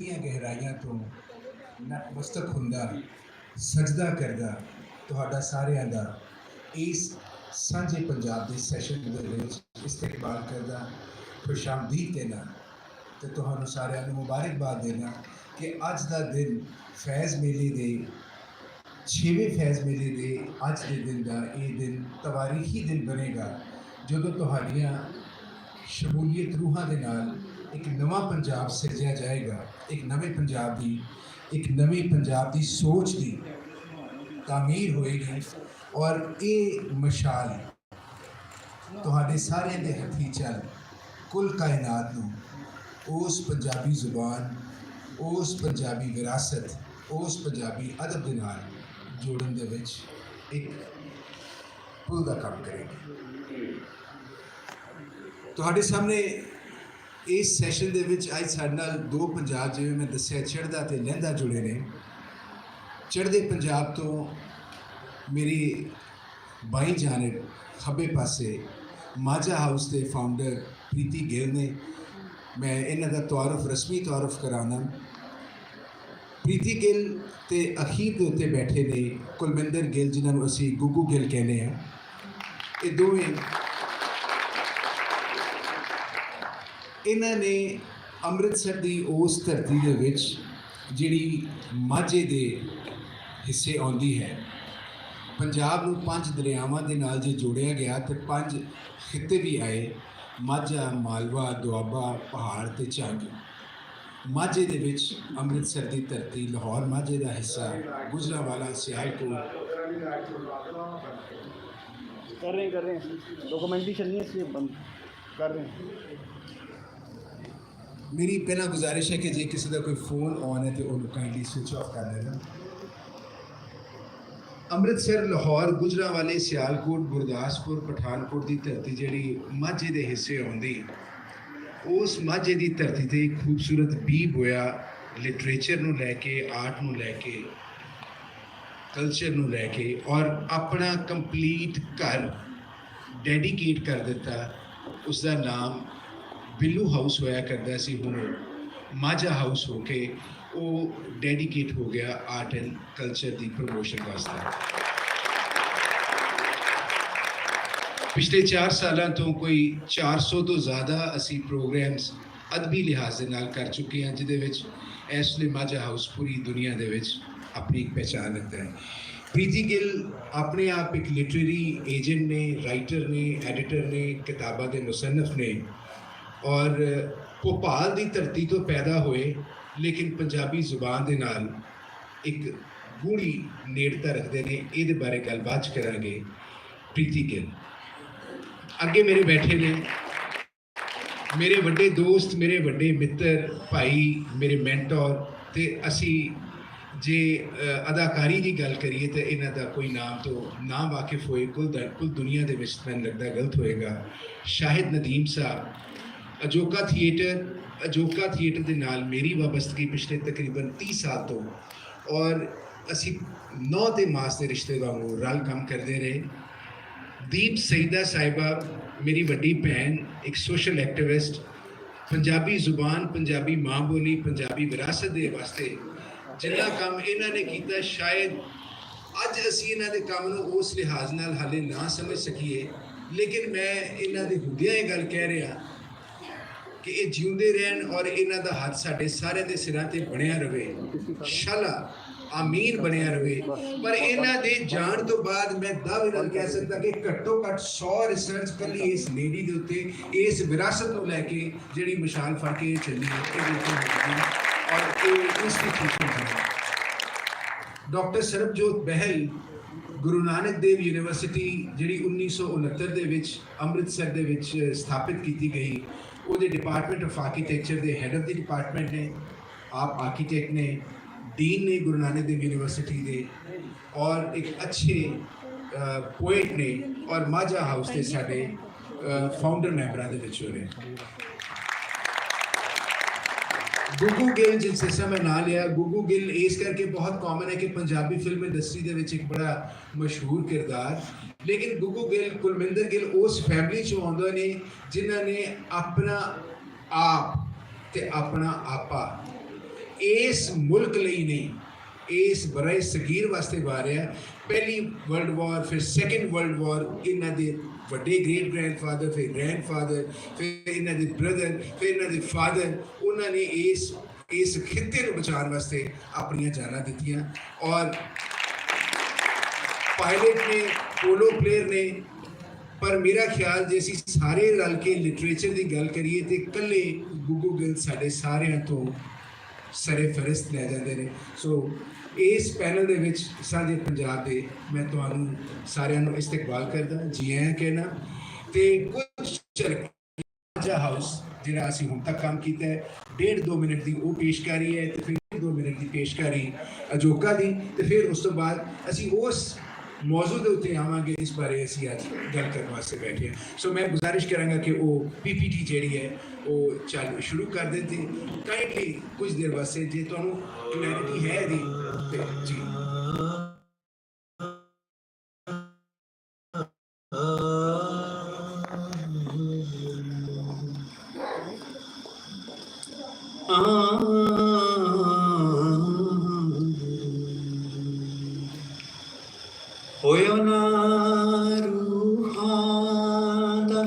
गहराइयां तो नतमस्तक हुंदा सजदा करदा तुहाडा सारिਆਂ ਦਾ ਇਸ ਸਾਂਝੇ ਪੰਜਾਬ ਦੇ ਸੈਸ਼ਨ ਦੇ ਵਿੱਚ ਇਸਤਕਬਾਲ ਕਰਦਾ ਖੁਸ਼ਾਮਦੀਦ ਕਹਿਣਾ ਤੇ ਤੁਹਾਨੂੰ ਸਾਰਿਆਂ ਨੂੰ ਮੁਬਾਰਕਬਾਦ ਦੇਣਾ ਕਿ ਅੱਜ ਦਾ ਦਿਨ ਫੈਜ਼ ਮੇਲੇ ਦੇ 6ਵੇਂ ਫੈਜ਼ ਮੇਲੇ ਦੇ ਅੱਜ ਦੇ ਦਿਨ ਦਾ ਇਹ ਦਿਨ ਤਵਾਰੀਖੀ ਦਿਨ ਬਣੇਗਾ ਜਦੋਂ ਤੁਹਾਡੀਆਂ ਸ਼ਮੂਲੀਅਤ ਰੂਹਾਂ ਦੇ ਨਾਲ एक नवा पंजाब सिरजिया जाएगा, एक नवे पंजाब की एक नवी पंजाब की सोच की तामीर होएगी और ये मशाल तुहाडे सारे दे हथी चल कुल कायनात नूं उस पंजाबी जुबान उस पंजाबी विरासत उस पंजाबी अदब दे नाल जोड़न दे विच एक पुल दा काम करेगी। तुहाडे सामने इस सैशन के अज साडे नाल दो पंजाब जिवें मैं दस्सिया चढ़दा ते लहंदा जुड़े ने। चढ़दे पंजाब तो मेरी बाई जानिब खब्बे पासे माझा हाउस के फाउंडर प्रीति गिल ने। मैं इन्हां दा तारुफ रस्मी तारुफ कराना। प्रीति गिल ते अखीर के उत्ते बैठे ने कुलविंदर गिल जिन्हां नूं असीं गुग्गू गिल कहने हैं। ये दोवें इन्हां ने अमृतसर की उस धरती दे विच जिहड़ी माझे दे हिस्से आउंदी है पंजाब नूं 5 दरियावां दे नाल जे जोड़िया गया तो 5 खिते भी आए माझा मालवा दुआबा पहाड़ ते झंग। माझे दे विच अमृतसर की धरती लाहौर माझे का हिस्सा गुजरांवाला सियालकोट कर रहे हैं डॉक्यूमेंट्री चलनी है इसलिए बंद कर रहे हैं। मेरी पहला गुजारिश है कि जे किसी का कोई फोन ऑन है तो उन्होंने काइंडली स्विच ऑफ कर देना। अमृतसर लाहौर गुजरांवाले सियालकोट गुरदासपुर पठानकोट की धरती जिहड़ी माझे के हिस्से आउंदी उस माझे की धरती ते खूबसूरत बी बोया लिटरेचर नूं लैके आर्ट नूं लैके कल्चर नूं लैके और अपना कंप्लीट घर डेडिकेट कर दिता। उसका नाम बिल्लू हाउस होया करता सी, हुण माझा हाउस हो के वो डेडिकेट हो गया आर्ट एंड कल्चर की प्रमोशन वास्ते। पिछले 4 सालों तो कोई 400 तो ज़्यादा असी प्रोग्राम्स अदबी लिहाज के नाल कर चुके हैं जिहदे विच इस वेले माझा हाउस पूरी दुनिया दे विच अपनी एक पहचान रखता है। प्रीति गिल अपने आप एक लिटरेरी एजेंट ने, राइटर ने, एडिटर ने, किताबां दे मुसन्नफ ने और भोपाल की धरती तो पैदा हुए लेकिन पंजाबी जुबान के नाल एक गूढ़ी नेड़ता रखते हैं। ये बारे गलबात करांगे। प्रीति गिल अगे मेरे बैठे ने मेरे वड्डे दोस्त, मेरे वड्डे मित्र, भाई, मेरे मैंटोर ते असी जे अदाकारी की गल करिए तो इन्हां दा कोई नाम तो ना वाकिफ होए कुल दुनिया के विच मैनूं लगदा गलत होएगा। शाहिद नदीम साहब अजोका थिएटर के नाल मेरी वाबस्तगी पिछले तकरीबन 30 साल तो और असी 9 ते मास के रिश्ते वांगू रल काम करते रहे। दीप सईदा साहिबा मेरी वड्डी भैन, एक सोशल एक्टिविस्ट, पंजाबी जुबान, पंजाबी माँ बोली, पंजाबी विरासत के वास्ते जिन्ना काम इन्हां ने कीता शायद अज असी इन्हां दे काम नूं उस लिहाज नाल हाले ना समझ सकीए, लेकिन मैं इन्हां दे हुंदियां ये गल कह रहा कि ये जिउंदे रहन और इन्हां दा हाथ साडे सारे दे सिरां ते बणिया रहे, शाला आमीन बनिया रहे। पर इन्हां दे जान तो बाद मैं दावे नाल कह सकता कि घट्टो घट 100 रिसर्च कली इस लेडी दे उत्ते इस विरासत नूं लैके जिहड़ी मशाल फड़ के चली है और इंस्टीट्यूशन है। डॉक्टर सरबजोत बहल गुरु नानक देव यूनिवर्सिटी जिहड़ी 1969 दे विच अमृतसर दे विच स्थापित की गई, वो डिपार्टमेंट ऑफ आर्कीटैक्चर के हैड ऑफ द डिपार्टमेंट ने। आप आर्कीटैक्ट ने, डीन ने गुरु नानक देव यूनिवर्सिटी के और एक अच्छे पोएट ने और माझा हाउस के साडे फाउंडर मैंबरां दे विच हो रहे। गुग्गू गिल जिस मैं ना लिया, गुग्गू गिल इस करके बहुत कॉमन है कि पंजाबी फिल्म इंडस्ट्री के एक बड़ा मशहूर किरदार, लेकिन गुग्गू गिल कुलविंदर गिल उस फैमिली चो आउंदे ने जिन्होंने अपना आप ते अपना आपा इस मुल्क ਲਈ नहीं, इस बराए सगीर वास्ते वा रहा। पहली वर्ल्ड वॉर, फिर सैकेंड वर्ल्ड वॉर, इन्हों के ਵੱਡੇ ग्रेट ग्रैंडफादर, फिर ग्रैंडफादर, फिर इन्हों के ब्रदर, फिर इन्हों के फादर, उन्होंने इस खिते को बचाने वास्ते अपन जाना दित्तियां। और पायलट ने, पोलो प्लेयर ने, पर मेरा ख्याल जे असीं सारे रल के लिटरेचर की गल करिए तो कल्ले गुग्गू गिल साडे सारियां तो सरे फहरिस्त लै जाते हैं। सो इस पैनल दे विच साडे पंजाब दे मैं तुहानूं सारियां नूं इस्तकबाल करदा, जी आया कहना। तो कुछ चरखा हाउस जिहड़ा असीं हुण तक काम कीता है, 1.5-2 मिनट की वो पेशकारी है, तो फिर 2 मिनट की पेशकारी अजोका दी, तो फिर उस तो बाद असीं उस मौजू के उत्ते आवांगे इस बारे असीं अज गल करने वास्ते बैठे हैं। सो मैं गुजारिश करांगा कि वो PPT जिहड़ी है वो चालू शुरू कर देते काइंडली कुछ देर वास्ते, जे तुहानूं क्लैरिटी है दी ते जी। होयो ना रूहां दा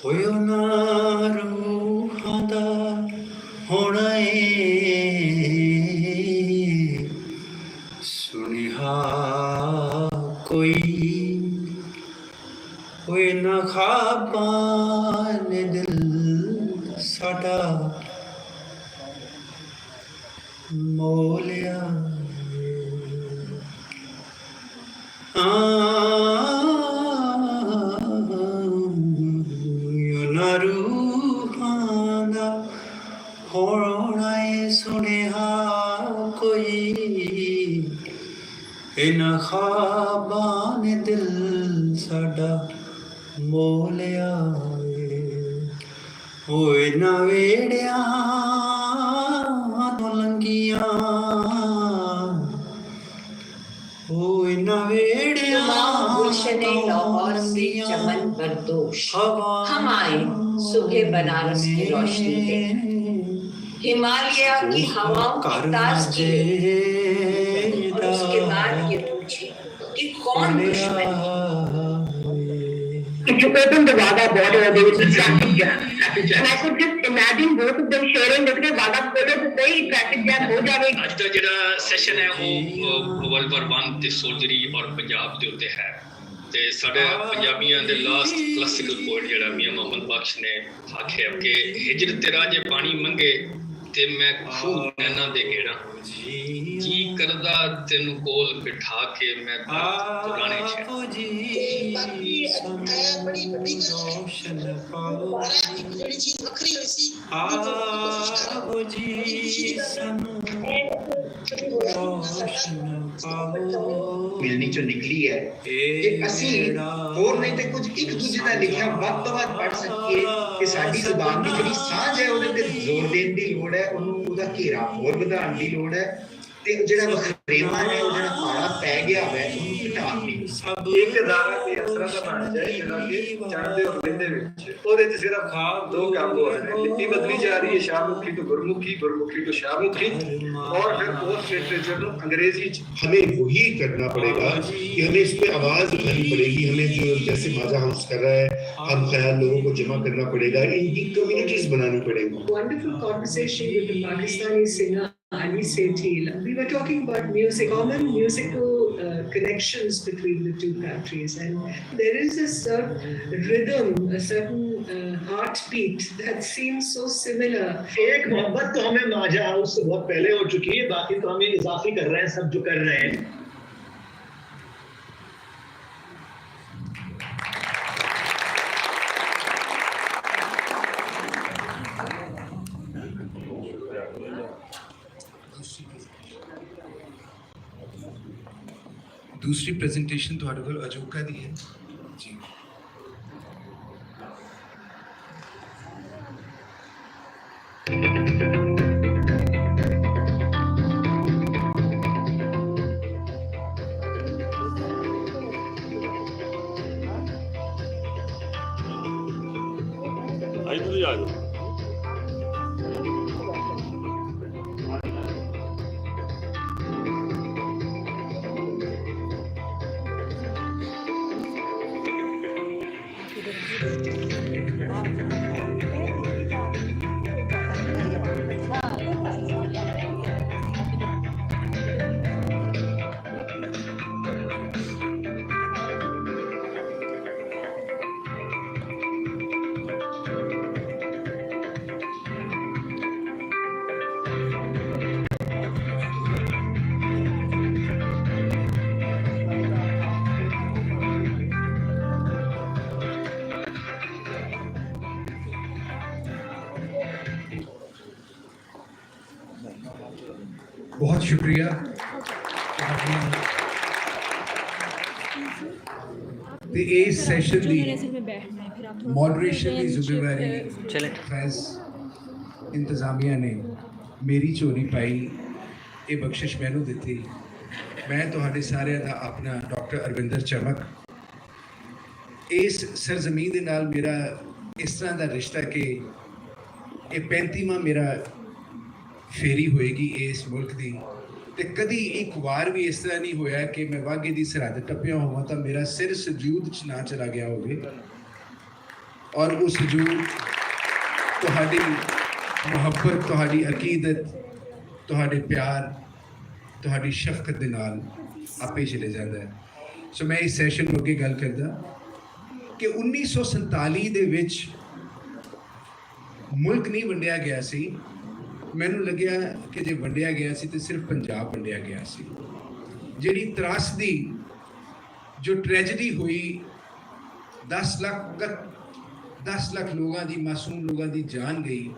होयो ना रूहां दा होना सुनिहा कोई होए ना ख्वाबां ने दिल साडा मोलिया ना रूहां दा होना सुनिहा कोई इना ख्वाबां ने दिल साडा मोलिया होए ना वेड़िया तो लंगिया होए ना वेड़िया गुलशने लाहौर से चमन बरदोश हम आए सुबह बनारस की रोशनी में, हिमालय की हवाओं की ताजगी में। और उसके बाद ये पूछे कि कौन दुश्मन है। If you open the Wagah border, there will be traffic jam. And I could just imagine both of them sharing that the Wagah border to say traffic jam हो जाएगा। ਅੱਜ ਦਾ ਜਿਹੜਾ ਸੈਸ਼ਨ ਹੈ ਉਹ ਵਰਲਡ ਵਾਰ 1 ਤੇ ਸੋਲਜਰੀ ਔਰ ਪੰਜਾਬ ਦੇ ਉੱਤੇ ਹੈ। ਤੇ ਸਾਡੇ ਪੰਜਾਬੀਆਂ ਦੇ ਲਾਸਟ ਕਲਾਸਿਕਲ ਪੋਇਟ ਜਿਹੜਾ ਮੀਆਂ ਮੁਹੰਮਦ ਬਖਸ਼ ਨੇ ਆਖਿਆ ਕਿ ਹਿਜਰ ਤੇਰਾ ਜੇ ਪਾਣੀ ਮੰਗੇ ਤੇ ਮੈਂ ਖੂਬ ਨੈਣਾ ਦੇ ਘੇੜਾ ਜੀ ਕਰਦਾ ਤੈਨੂੰ ਕੋਲ ਬਿਠਾ ਕੇ ਮੈਂ ਪੁਰਾਣੇ ਸ਼ਹਿਰ। बड़ी बड़ी रोशन पाओ ਜਿਹੜੀ ਚੀਜ਼ ਵੱਖਰੀ ਹੋਈ ਸੀ आओ जी सनू रोशन पाओ ਮਿਲਣੀ ਚੋਂ ਨਿਕਲੀ ਹੈ ਕਿ ਅਸੀਂ ਹੋਰ ਨਹੀਂ ਤੇ ਕੁਝ ਇੱਕ ਦੂਜੇ ਦਾ ਲਿਖਿਆ ਵੱਧ ਤੋਂ ਵੱਧ ਪੜ੍ਹ ਸਕੀਏ ਕਿ ਸਾਡੀ ਜ਼ੁਬਾਨ ਦੀ ਜਿਹੜੀ ਸਾਂਝ ਹੈ ਉਹਦੇ ਤੇ ਜ਼ੋਰ ਦੇਣ ਦੀ ਲੋੜ ਹੈ, ਉਹਨੂੰ ਉਹਦਾ ਘੇਰਾ ਹੋਰ ਵਧਾਉਣ ਦੀ ਲੋੜ ਹੈ ਤੇ ਜਿਹੜਾ ਵਖਰੇਵਾ ਹੈ ਉਹ ਜਿਹੜਾ ਪਾੜਾ ਪੈ ਗਿਆ ਹੋਇਆ ਉਹਨੂੰ ਘਟਾਉਣ ਦੀ ਇੱਕ ਦਾਣਾ ਤੇ ਅਸਰਾਂ ਦਾ ਬਣ ਜਾਏ ਜਿਹੜਾ ਕਿ ਚੜ੍ਹਦੇ ਹੋਏ ਦੇ ਵਿੱਚ ਉਹਦੇ ਚ ਸਿਰਫ ਦੋ ਕੰਮ ਹੋ ਰਹੇ ਨੇ। ਲਿਪੀ ਬਦਲੀ ਜਾ ਰਹੀ ਹੈ शाहमुखी तो गुरमुखी, गुरमुखी तो शाहमुखी, और फिर पोस्ट लिटरेचर को अंग्रेजी हमें वही करना पड़ेगा कि हमें इस पे आवाज उठानी पड़ेगी। हमें जो जैसे माजा हाउस कर रहा है, हम ख्याल लोगों को जमा करना पड़ेगा, इनकी कम्युनिटीज बनानी पड़ेगी। Wonderful conversation with the Pakistani singer Ali Sethi. We were talking about music, common musical connections between the two countries, and there is a certain rhythm, a certain heartbeat that seems so similar. एक मोहब्बत तो हमें माजा house से बहुत पहले हो चुकी है, बाकी तो हमें इजाफी कर रहे हैं सब जो कर रहे हैं। दूसरी प्रेजेंटेशन ਤੁਹਾਡੇ ਕੋਲ ਅਜੋਕਾ ਦੀ ਹੈ ਜੀ। ਭਾਈ ਤੁਸੀਂ ਆ ਜਾਓ। बहुत शुक्रिया। ਤੇ ਇਸ ਸੈਸ਼ਨ ਦੀ ਮੋਡਰੇਸ਼ਨ ਦੀ ਜ਼ਿੰਮੇਵਾਰੀ ਫੈਜ਼ ਇੰਤਜ਼ਾਮੀਆ ਨੇ ਮੇਰੀ ਝੋਲੀ ਪਾਈ, ਇਹ ਬਖਸ਼ਿਸ਼ ਮੈਨੂੰ ਦਿੱਤੀ। ਮੈਂ ਤੁਹਾਡੇ ਸਾਰਿਆਂ ਦਾ ਆਪਣਾ ਡਾਕਟਰ ਅਰਵਿੰਦਰ ਚਮਕ। ਇਸ ਸਰਜ਼ਮੀਨ ਦੇ ਨਾਲ ਮੇਰਾ ਇਸ ਤਰ੍ਹਾਂ ਦਾ ਰਿਸ਼ਤਾ ਕਿ ਇਹ 35ਵਾਂ ਮੇਰਾ ਫੇਰੀ ਹੋਏਗੀ ਇਸ ਮੁਲਕ ਦੀ, ਤੇ ਕਦੀ ਇੱਕ ਵਾਰ ਵੀ ਇਸ ਤਰ੍ਹਾਂ ਨਹੀਂ ਹੋਇਆ ਕਿ ਮੈਂ ਵਾਘੇ ਦੀ ਸਰਹੱਦ ਟੱਪਿਆ ਹੋਵਾਂ ਤਾਂ ਮੇਰਾ ਸਿਰ ਸਜੂਦ 'ਚ ਨਾ ਚਲਾ ਗਿਆ ਹੋਵੇ। ਔਰ ਉਹ ਸਜੂਦ ਤੁਹਾਡੀ ਮੁਹੱਬਤ, ਤੁਹਾਡੀ ਅਕੀਦਤ, ਤੁਹਾਡੇ ਪਿਆਰ, ਤੁਹਾਡੀ ਸ਼ਫਕਤ ਦੇ ਨਾਲ ਆਪੇ ਚਲੇ ਜਾਂਦਾ ਹੈ। ਸੋ ਮੈਂ ਇਸ ਸੈਸ਼ਨ ਨੂੰ ਅੱਗੇ ਗੱਲ ਕਰਦਾ ਕਿ 1947 ਦੇ ਵਿੱਚ ਮੁਲਕ ਨਹੀਂ ਵੰਡਿਆ ਗਿਆ ਸੀ। ਮੈਨੂੰ ਲੱਗਿਆ ਕਿ ਜੇ ਵੰਡਿਆ ਗਿਆ ਸੀ ਤੇ ਸਿਰਫ ਪੰਜਾਬ ਵੰਡਿਆ ਗਿਆ ਸੀ। ਜਿਹੜੀ ਤਰਾਸਦੀ, ਜੋ ਟ੍ਰੈਜਡੀ ਹੋਈ, 10 ਲੱਖ ਲੋਕਾਂ ਦੀ, ਮਾਸੂਮ ਲੋਕਾਂ ਦੀ ਜਾਨ ਗਈ,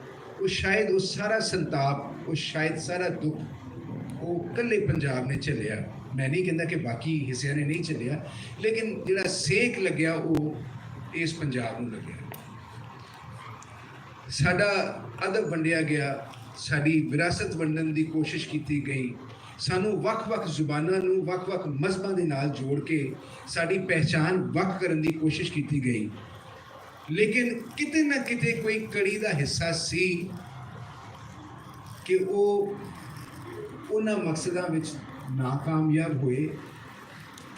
ਉਹ ਸ਼ਾਇਦ ਉਹ ਸਾਰਾ ਸੰਤਾਪ, ਉਹ ਸ਼ਾਇਦ ਸਾਰਾ ਦੁੱਖ ਉਹ ਇਕੱਲੇ ਪੰਜਾਬ ਨੇ ਝੱਲਿਆ। ਮੈਂ ਨਹੀਂ ਕਹਿੰਦਾ ਕਿ ਬਾਕੀ ਹਿੱਸਿਆਂ ਨੇ ਨਹੀਂ ਝੱਲਿਆ, ਲੇਕਿਨ ਜਿਹੜਾ ਸੇਕ ਲੱਗਿਆ ਉਹ ਇਸ ਪੰਜਾਬ ਨੂੰ ਲੱਗਿਆ। ਸਾਡਾ ਅਦਬ ਵੰਡਿਆ ਗਿਆ, ਸਾਡੀ ਵਿਰਾਸਤ ਵੰਡਣ ਦੀ ਕੋਸ਼ਿਸ਼ ਕੀਤੀ ਗਈ, ਸਾਨੂੰ ਵੱਖ-ਵੱਖ ਜ਼ੁਬਾਨਾਂ ਨੂੰ ਵੱਖ-ਵੱਖ ਮਜ਼ਹਬਾਂ ਦੇ ਨਾਲ ਜੋੜ ਕੇ ਸਾਡੀ ਪਹਿਚਾਨ ਵੱਖ ਕਰਨ ਦੀ ਕੋਸ਼ਿਸ਼ ਕੀਤੀ ਗਈ। ਲੇਕਿਨ ਕਿਤੇ ਨਾ ਕਿਤੇ ਕੋਈ ਕੜੀ ਦਾ ਹਿੱਸਾ ਸੀ ਕਿ ਉਹ ਉਹਨਾਂ ਮਕਸਦਾਂ ਵਿੱਚ ਨਾਕਾਮਯਾਬ ਹੋਏ,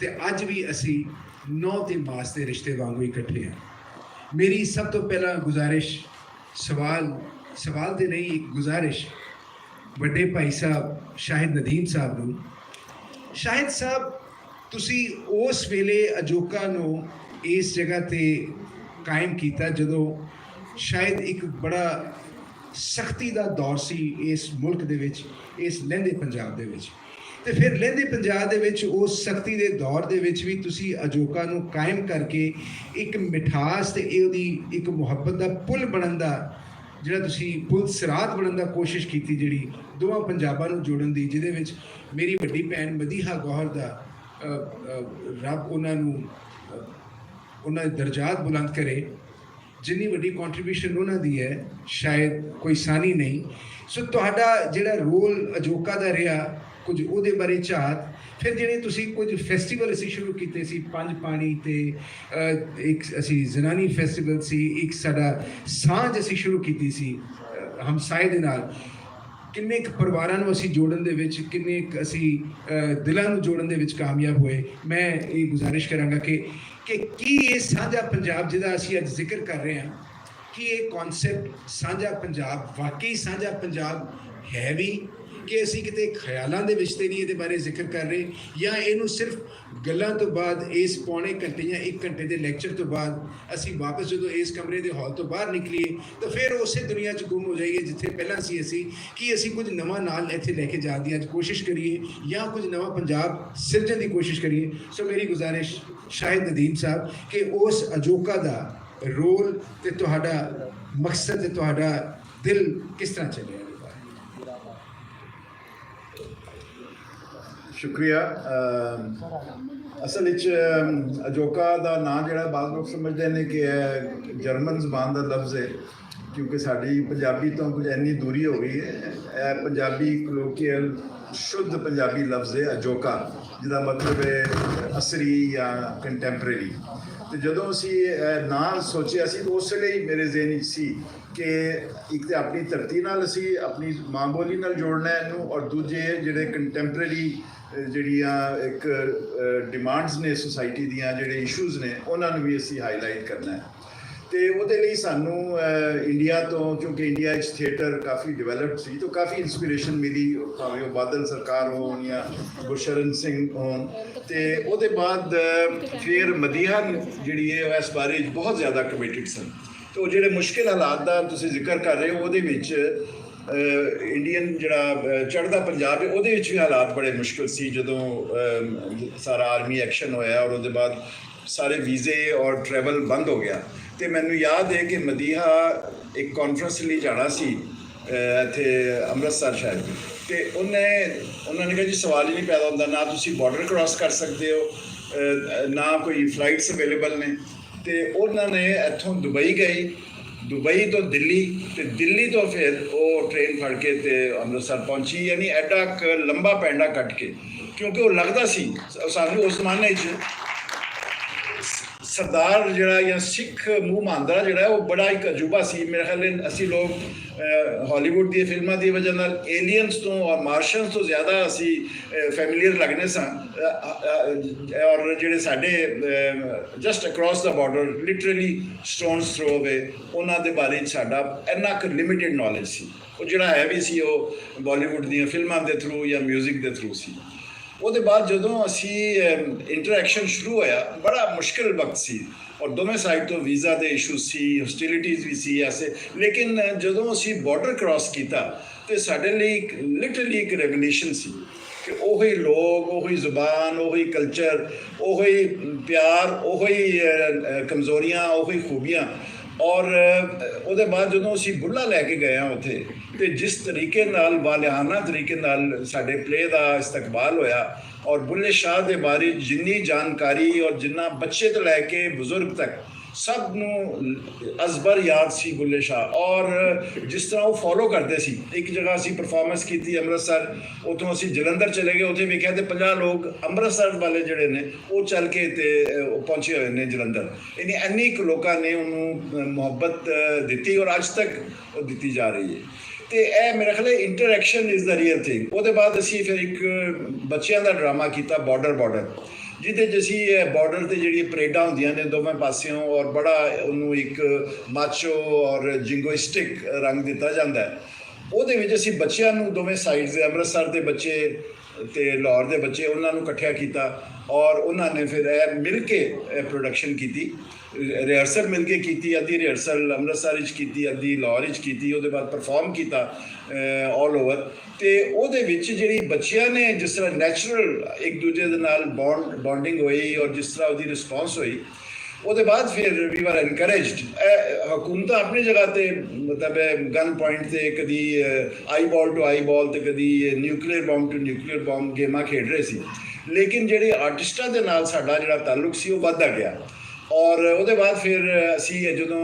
ਤੇ ਅੱਜ ਵੀ ਅਸੀਂ ਨੌ ਤੇ ਮਾਸ ਦੇ ਰਿਸ਼ਤੇ ਵਾਂਗੂ ਇਕੱਠੇ ਹਾਂ। ਮੇਰੀ ਸਭ ਤੋਂ ਪਹਿਲਾਂ ਗੁਜ਼ਾਰਿਸ਼, ਸਵਾਲ ਤੇ ਨਹੀਂ, ਇੱਕ ਗੁਜ਼ਾਰਿਸ਼ ਵੱਡੇ ਭਾਈ ਸਾਹਿਬ ਸ਼ਾਹਿਦ ਨਦੀਮ ਸਾਹਿਬ ਨੂੰ। ਸ਼ਾਹਿਦ ਸਾਹਿਬ, ਤੁਸੀਂ ਉਸ ਵੇਲੇ ਅਜੋਕਾ ਨੂੰ ਇਸ ਜਗ੍ਹਾ ਤੇ ਕਾਇਮ ਕੀਤਾ ਜਦੋਂ ਸ਼ਾਇਦ ਇੱਕ ਬੜਾ ਸਖਤੀ ਦਾ ਦੌਰ ਸੀ ਇਸ ਮੁਲਕ ਦੇ ਵਿੱਚ, ਇਸ ਲਹਿੰਦੇ ਪੰਜਾਬ ਦੇ ਵਿੱਚ। ਤੇ ਫਿਰ ਲਹਿੰਦੇ ਪੰਜਾਬ ਦੇ ਵਿੱਚ ਉਸ ਸਖਤੀ ਦੇ ਦੌਰ ਦੇ ਵਿੱਚ ਵੀ ਤੁਸੀਂ ਅਜੋਕਾ ਨੂੰ ਕਾਇਮ ਕਰਕੇ ਇੱਕ ਮਿਠਾਸ ਤੇ ਉਹਦੀ ਇੱਕ ਮੁਹੱਬਤ ਦਾ ਪੁਲ ਬਣਨ ਦਾ, ਜਿਹੜਾ ਤੁਸੀਂ ਪੁਲ ਸਿਰਾਤ ਬਣਨ ਦਾ ਕੋਸ਼ਿਸ਼ ਕੀਤੀ, ਜਿਹੜੀ ਦੋਵਾਂ ਪੰਜਾਬਾਂ ਨੂੰ ਜੋੜਨ ਦੀ, ਜਿਹਦੇ ਵਿੱਚ ਮੇਰੀ ਵੱਡੀ ਭੈਣ ਮਦੀਹਾ ਗੌਹਰ ਦਾ ਰੱਬ ਉਹਨਾਂ ਦੇ ਦਰਜਾਤ ਬੁਲੰਦ ਕਰੇ, ਜਿੰਨੀ ਵੱਡੀ ਕੰਟਰੀਬਿਊਸ਼ਨ ਉਹਨਾਂ ਦੀ ਹੈ ਸ਼ਾਇਦ ਕੋਈ ਸਾਨੀ ਨਹੀਂ। ਸੋ ਤੁਹਾਡਾ ਜਿਹੜਾ ਰੋਲ ਅਜੋਕਾ ਦਾ ਰਿਹਾ, ਕੁਝ ਉਹਦੇ ਬਾਰੇ ਝਾਤ। ਫਿਰ ਜਿਹੜੇ ਤੁਸੀਂ ਕੁਝ ਫੈਸਟੀਵਲ ਅਸੀਂ ਸ਼ੁਰੂ ਕੀਤੇ ਸੀ, ਪੰਜ ਪਾਣੀ ਤੇ ਇੱਕ ਅਸੀਂ ਜ਼ਨਾਨੀ ਫੈਸਟੀਵਲ ਸੀ, ਇੱਕ ਸਾਡਾ ਸਾਂਝ ਅਸੀਂ ਸ਼ੁਰੂ ਕੀਤੀ ਸੀ ਹਮਸਾਏ ਦੇ ਨਾਲ। ਕਿੰਨੇ ਕੁ ਪਰਿਵਾਰਾਂ ਨੂੰ ਅਸੀਂ ਜੋੜਨ ਦੇ ਵਿੱਚ, ਕਿੰਨੇ ਕੁ ਅਸੀਂ ਦਿਲਾਂ ਨੂੰ ਜੋੜਨ ਦੇ ਵਿੱਚ ਕਾਮਯਾਬ ਹੋਏ। ਮੈਂ ਇਹ ਗੁਜ਼ਾਰਿਸ਼ ਕਰਾਂਗਾ ਕਿ ਕੀ ਇਹ ਸਾਂਝਾ ਪੰਜਾਬ ਜਿਹਦਾ ਅਸੀਂ ਅੱਜ ਜ਼ਿਕਰ ਕਰ ਰਹੇ ਹਾਂ, ਕੀ ਇਹ ਕਨਸੈਪਟ ਸਾਂਝਾ ਪੰਜਾਬ ਵਾਕਈ ਸਾਂਝਾ ਪੰਜਾਬ ਹੈ ਵੀ, ਕਿ ਅਸੀਂ ਕਿਤੇ ਖਿਆਲਾਂ ਦੇ ਵਿੱਚ ਤੇ ਨਹੀਂ ਇਹਦੇ ਬਾਰੇ ਜ਼ਿਕਰ ਕਰ ਰਹੇ, ਜਾਂ ਇਹਨੂੰ ਸਿਰਫ ਗੱਲਾਂ ਤੋਂ ਬਾਅਦ ਇਸ ਪੌਣੇ ਘੰਟੇ ਜਾਂ 1 ਘੰਟੇ ਦੇ ਲੈਕਚਰ ਤੋਂ ਬਾਅਦ ਅਸੀਂ ਵਾਪਸ ਜਦੋਂ ਇਸ ਕਮਰੇ ਦੇ ਹਾਲ ਤੋਂ ਬਾਹਰ ਨਿਕਲੀਏ ਤਾਂ ਫਿਰ ਉਸੇ ਦੁਨੀਆ 'ਚ ਗੁੰਮ ਹੋ ਜਾਈਏ ਜਿੱਥੇ ਪਹਿਲਾਂ ਸੀ ਅਸੀਂ। ਕੀ ਅਸੀਂ ਕੁਝ ਨਵਾਂ ਨਾਲ ਇੱਥੇ ਲੈ ਕੇ ਜਾਣ ਦੀ ਅੱਜ ਕੋਸ਼ਿਸ਼ ਕਰੀਏ, ਜਾਂ ਕੁਝ ਨਵਾਂ ਪੰਜਾਬ ਸਿਰਜਣ ਦੀ ਕੋਸ਼ਿਸ਼ ਕਰੀਏ। ਸੋ ਮੇਰੀ ਗੁਜ਼ਾਰਿਸ਼ ਸ਼ਾਹਿਦ ਨਦੀਮ ਸਾਹਿਬ ਕਿ ਉਸ ਅਜੋਕਾ ਦਾ ਰੋਲ ਤੇ ਤੁਹਾਡਾ ਮਕਸਦ ਤੇ ਤੁਹਾਡਾ ਦਿਲ ਕਿਸ ਤਰ੍ਹਾਂ ਚੱਲਿਆ। ਸ਼ੁਕਰੀਆ। ਅਸਲ ਵਿੱਚ ਅਜੋਕਾ ਦਾ ਨਾਂ ਜਿਹੜਾ ਬਾਅਦ ਲੋਕ ਸਮਝਦੇ ਨੇ ਕਿ ਇਹ ਜਰਮਨ ਜ਼ਬਾਨ ਦਾ ਲਫ਼ਜ਼ ਹੈ, ਕਿਉਂਕਿ ਸਾਡੀ ਪੰਜਾਬੀ ਤੋਂ ਕੁਝ ਇੰਨੀ ਦੂਰੀ ਹੋ ਗਈ ਹੈ। ਇਹ ਪੰਜਾਬੀ ਕਲੋਕੀਅਲ ਸ਼ੁੱਧ ਪੰਜਾਬੀ ਲਫ਼ਜ਼ ਹੈ ਅਜੋਕਾ, ਜਿਹਦਾ ਮਤਲਬ ਹੈ ਅਸਰੀ ਜਾਂ ਕੰਟੈਂਪਰੇਰੀ। ਤੇ ਜਦੋਂ ਅਸੀਂ ਨਾਂ ਸੋਚਿਆ ਸੀ ਤਾਂ ਉਸ ਵੇਲੇ ਹੀ ਮੇਰੇ ਜ਼ਿਹਨ 'ਚ ਸੀ ਕਿ ਇੱਕ ਤਾਂ ਆਪਣੀ ਧਰਤੀ ਨਾਲ ਅਸੀਂ ਆਪਣੀ ਮਾਂ ਬੋਲੀ ਨਾਲ ਜੋੜਨਾ ਇਹਨੂੰ, ਔਰ ਦੂਜੇ ਜਿਹੜੇ ਕੰਟੈਂਪਰੇਰੀ ਜਿਹੜੀਆਂ ਇੱਕ ਡਿਮਾਂਡਸ ਨੇ ਸੋਸਾਇਟੀ ਦੀਆਂ, ਜਿਹੜੇ ਇਸ਼ੂਜ਼ ਨੇ ਉਹਨਾਂ ਨੂੰ ਵੀ ਅਸੀਂ ਹਾਈਲਾਈਟ ਕਰਨਾ ਹੈ। ਤੇ ਉਹਦੇ ਲਈ ਸਾਨੂੰ ਇੰਡੀਆ ਤੋਂ, ਕਿਉਂਕਿ ਇੰਡੀਆ 'ਚ ਥੀਏਟਰ ਕਾਫੀ ਡਿਵੈਲਪਡ ਸੀ, ਤਾਂ ਕਾਫੀ ਇਨਸਪੀਰੇਸ਼ਨ ਮਿਲੀ, ਭਾਵੇਂ ਉਹ ਬਾਦਲ ਸਰਕਾਰ ਹੋਣ ਜਾਂ ਗੁਰਸ਼ਰਨ ਸਿੰਘ ਹੋਣ। ਤੇ ਉਹਦੇ ਬਾਅਦ ਫਿਰ ਮਦੀਹਾ ਜਿਹੜੀ ਹੈ ਇਸ ਬਾਰੇ ਬਹੁਤ ਜ਼ਿਆਦਾ ਕਮਿਟਡ ਸਨ। ਤੇ ਉਹ ਜਿਹੜੇ ਮੁਸ਼ਕਿਲ ਹਾਲਾਤ ਦਾ ਤੁਸੀਂ ਜ਼ਿਕਰ ਕਰ ਰਹੇ ਹੋ, ਉਹਦੇ ਵਿੱਚ ਇੰਡੀਅਨ ਜਿਹੜਾ ਚੜ੍ਹਦਾ ਪੰਜਾਬ ਹੈ ਉਹਦੇ ਵਿੱਚ ਵੀ ਹਾਲਾਤ ਬੜੇ ਮੁਸ਼ਕਿਲ ਸੀ ਜਦੋਂ ਸਾਰਾ ਆਰਮੀ ਐਕਸ਼ਨ ਹੋਇਆ, ਔਰ ਉਹਦੇ ਬਾਅਦ ਸਾਰੇ ਵੀਜ਼ੇ ਔਰ ਟਰੈਵਲ ਬੰਦ ਹੋ ਗਿਆ। ਤੇ ਮੈਨੂੰ ਯਾਦ ਹੈ ਕਿ ਮਦੀਹਾ ਇੱਕ ਕਾਨਫਰੰਸ ਲਈ ਜਾਣਾ ਸੀ ਇੱਥੇ ਅੰਮ੍ਰਿਤਸਰ ਸ਼ਹਿਰ, ਤੇ ਉਹਨਾਂ ਨੇ ਕਿਹਾ ਜੀ ਸਵਾਲ ਹੀ ਨਹੀਂ ਪੈਦਾ ਹੁੰਦਾ, ਨਾ ਤੁਸੀਂ ਬਾਰਡਰ ਕ੍ਰਾਸ ਕਰ ਸਕਦੇ ਹੋ, ਨਾ ਕੋਈ ਫਲਾਈਟਸ ਅਵੇਲੇਬਲ ਨੇ। ਤੇ ਉਹਨਾਂ ਨੇ ਇੱਥੋਂ ਦੁਬਈ ਗਈ, ਦੁਬਈ ਤੋਂ ਦਿੱਲੀ, ਤੇ ਦਿੱਲੀ ਤੋਂ ਫਿਰ ਉਹ ਟ੍ਰੇਨ ਫੜ ਕੇ ਤੇ ਅੰਮ੍ਰਿਤਸਰ ਪਹੁੰਚੀ, ਯਾਨੀ ਐਡਾ ਲੰਬਾ ਪੈਂਡਾ ਕੱਟ ਕੇ, ਕਿਉਂਕਿ ਉਹ ਲੱਗਦਾ ਸੀ ਸਾਨੂੰ ਉਸ ਜ਼ਮਾਨੇ 'ਚ ਸਰਦਾਰ ਜਿਹੜਾ ਜਾਂ ਸਿੱਖ ਮੂੰਹ ਮਾਂਦਰਾ ਜਿਹੜਾ ਉਹ ਬੜਾ ਇੱਕ ਅਜੂਬਾ ਸੀ। ਮੇਰੇ ਖਿਆਲ ਅਸੀਂ ਲੋਕ ਹਾਲੀਵੁੱਡ ਦੀਆਂ ਫਿਲਮਾਂ ਦੀ ਵਜ੍ਹਾ ਨਾਲ ਏਲੀਅਨਸ ਤੋਂ ਔਰ ਮਾਰਸ਼ਨਸ ਤੋਂ ਜ਼ਿਆਦਾ ਅਸੀਂ ਫੈਮਿਲੀਅਰ ਲੱਗਦੇ ਸਾਂ, ਔਰ ਜਿਹੜੇ ਸਾਡੇ ਜਸਟ ਅਕ੍ਰੋਸ ਦਾ ਬਾਰਡਰ ਲਿਟਰਲੀ ਸਟੋਨਸ ਥਰੋ ਅਵੇ, ਉਹਨਾਂ ਦੇ ਬਾਰੇ ਸਾਡਾ ਇੰਨਾ ਕੁ ਲਿਮਿਟਿਡ ਨੌਲੇਜ ਸੀ। ਉਹ ਜਿਹੜਾ ਹੈ ਵੀ ਸੀ ਉਹ ਬਾਲੀਵੁੱਡ ਦੀਆਂ ਫਿਲਮਾਂ ਦੇ ਥਰੂ ਜਾਂ ਮਿਊਜ਼ਿਕ ਦੇ ਥਰੂ ਸੀ। ਉਹਦੇ ਬਾਅਦ ਜਦੋਂ ਅਸੀਂ ਇੰਟਰੈਕਸ਼ਨ ਸ਼ੁਰੂ ਹੋਇਆ, ਬੜਾ ਮੁਸ਼ਕਿਲ ਵਕਤ ਸੀ, ਔਰ ਦੋਵੇਂ ਸਾਈਡ ਤੋਂ ਵੀਜ਼ਾ ਦੇ ਇਸ਼ੂ ਸੀ, ਹੋਸਟਿਲਿਟੀਜ਼ ਵੀ ਸੀ ਐਸੇ। ਲੇਕਿਨ ਜਦੋਂ ਅਸੀਂ ਬਾਰਡਰ ਕ੍ਰਾਸ ਕੀਤਾ ਤੇ ਸਾਡੇ ਲਈ ਲਿਟਰਲੀ ਇੱਕ ਰੈਵੋਲੂਸ਼ਨ ਸੀ ਕਿ ਉਹੀ ਲੋਕ, ਉਹੀ ਜ਼ੁਬਾਨ, ਉਹੀ ਕਲਚਰ, ਉਹੀ ਪਿਆਰ, ਉਹੀ ਕਮਜ਼ੋਰੀਆਂ, ਉਹੀ ਖੂਬੀਆਂ। ਔਰ ਉਹਦੇ ਬਾਅਦ ਜਦੋਂ ਅਸੀਂ ਬੁੱਲਾ ਲੈ ਕੇ ਗਏ ਹਾਂ ਉੱਥੇ, ਤੇ ਜਿਸ ਤਰੀਕੇ ਨਾਲ ਵਾਲਿਆਨਾ ਤਰੀਕੇ ਨਾਲ ਸਾਡੇ ਪਲੇ ਦਾ ਇਸਤਕਬਾਲ ਹੋਇਆ, ਔਰ ਬੁੱਲੇ ਸ਼ਾਹ ਦੇ ਬਾਰੇ ਜਿੰਨੀ ਜਾਣਕਾਰੀ, ਔਰ ਜਿੰਨਾ ਬੱਚੇ ਤੋਂ ਲੈ ਕੇ ਬਜ਼ੁਰਗ ਤੱਕ ਸਭ ਨੂੰ ਅਜ਼ਬਰ ਯਾਦ ਸੀ ਬੁੱਲੇ ਸ਼ਾਹ, ਔਰ ਜਿਸ ਤਰ੍ਹਾਂ ਉਹ ਫੋਲੋ ਕਰਦੇ ਸੀ। ਇੱਕ ਜਗ੍ਹਾ ਅਸੀਂ ਪਰਫਾਰਮੈਂਸ ਕੀਤੀ ਅੰਮ੍ਰਿਤਸਰ, ਉੱਥੋਂ ਅਸੀਂ ਜਲੰਧਰ ਚਲੇ ਗਏ, ਉੱਥੇ ਵੇਖਿਆ ਤੇ 50 ਲੋਕ ਅੰਮ੍ਰਿਤਸਰ ਵਾਲੇ ਜਿਹੜੇ ਨੇ ਉਹ ਚੱਲ ਕੇ ਤੇ ਪਹੁੰਚੇ ਹੋਏ ਨੇ ਜਲੰਧਰ। ਇੰਨੀ ਕੁ ਲੋਕਾਂ ਨੇ ਉਹਨੂੰ ਮੁਹੱਬਤ ਦਿੱਤੀ, ਔਰ ਅੱਜ ਤੱਕ ਉਹ ਦਿੱਤੀ ਜਾ ਰਹੀ ਹੈ। ਤੇ ਇਹ ਮੇਰੇ ਖਿਆਲ interaction is the real thing. ਉਹਦੇ ਬਾਅਦ ਅਸੀਂ ਫਿਰ ਇੱਕ ਬੱਚਿਆਂ ਦਾ ਡਰਾਮਾ ਕੀਤਾ, ਬਾਰਡਰ, ਜਿਹਦੇ 'ਚ ਅਸੀਂ ਬਾਰਡਰ 'ਤੇ ਜਿਹੜੀਆਂ ਪਰੇਡਾਂ ਹੁੰਦੀਆਂ ਨੇ ਦੋਵੇਂ ਪਾਸਿਓਂ, ਔਰ ਬੜਾ ਉਹਨੂੰ ਇੱਕ ਮਾਚੋ ਔਰ ਜਿੰਗੋਇਸਟਿਕ ਰੰਗ ਦਿੱਤਾ ਜਾਂਦਾ। ਉਹਦੇ ਵਿੱਚ ਅਸੀਂ ਬੱਚਿਆਂ ਨੂੰ ਦੋਵੇਂ ਸਾਈਡਸ ਦੇ, ਅੰਮ੍ਰਿਤਸਰ ਦੇ ਬੱਚੇ ਤੇ ਲਾਹੌਰ ਦੇ ਬੱਚੇ, ਉਹਨਾਂ ਨੂੰ ਇਕੱਠਿਆ ਕੀਤਾ, ਔਰ ਉਹਨਾਂ ਨੇ ਫਿਰ ਇਹ ਮਿਲ ਕੇ ਪ੍ਰੋਡਕਸ਼ਨ ਕੀਤੀ, ਰਿਹਰਸਲ ਮਿਲ ਕੇ ਕੀਤੀ। ਅੱਧੀ ਰਿਹਰਸਲ ਅੰਮ੍ਰਿਤਸਰ ਵਿੱਚ ਕੀਤੀ, ਅੱਧੀ ਲਾਹੌਰ ਵਿੱਚ ਕੀਤੀ। ਉਹਦੇ ਬਾਅਦ ਪਰਫਾਰਮ ਕੀਤਾ ਆਲ ਓਵਰ। ਤੇ ਉਹਦੇ ਵਿੱਚ ਜਿਹੜੀ ਬੱਚਿਆਂ ਨੇ ਜਿਸ ਤਰ੍ਹਾਂ ਨੈਚੁਰਲ ਇੱਕ ਦੂਜੇ ਦੇ ਨਾਲ ਬੌਂਡਿੰਗ ਹੋਈ, ਔਰ ਜਿਸ ਤਰ੍ਹਾਂ ਉਹਦੀ ਰਿਸਪੌਂਸ ਹੋਈ, ਉਹਦੇ ਬਾਅਦ ਫਿਰ ਵੀ ਆਰ ਐਨਕਰੇਜਡ। ਹਕੂਮਤਾਂ ਆਪਣੀ ਜਗ੍ਹਾ 'ਤੇ ਮਤਲਬ ਗਨ ਪੁਆਇੰਟ 'ਤੇ ਕਦੀ ਆਈ ਬਾਲ ਟੂ ਆਈ ਬਾਲ, ਤੇ ਕਦੀ nuclear bomb to nuclear bomb ਗੇਮਾਂ ਖੇਡ ਰਹੇ ਸੀ। ਲੇਕਿਨ ਜਿਹੜੇ ਆਰਟਿਸਟਾਂ ਦੇ ਨਾਲ ਸਾਡਾ ਜਿਹੜਾ ਤਾਲੁਕ ਸੀ ਉਹ ਵੱਧਦਾ ਗਿਆ। ਔਰ ਉਹਦੇ ਬਾਅਦ ਫਿਰ ਜਦੋਂ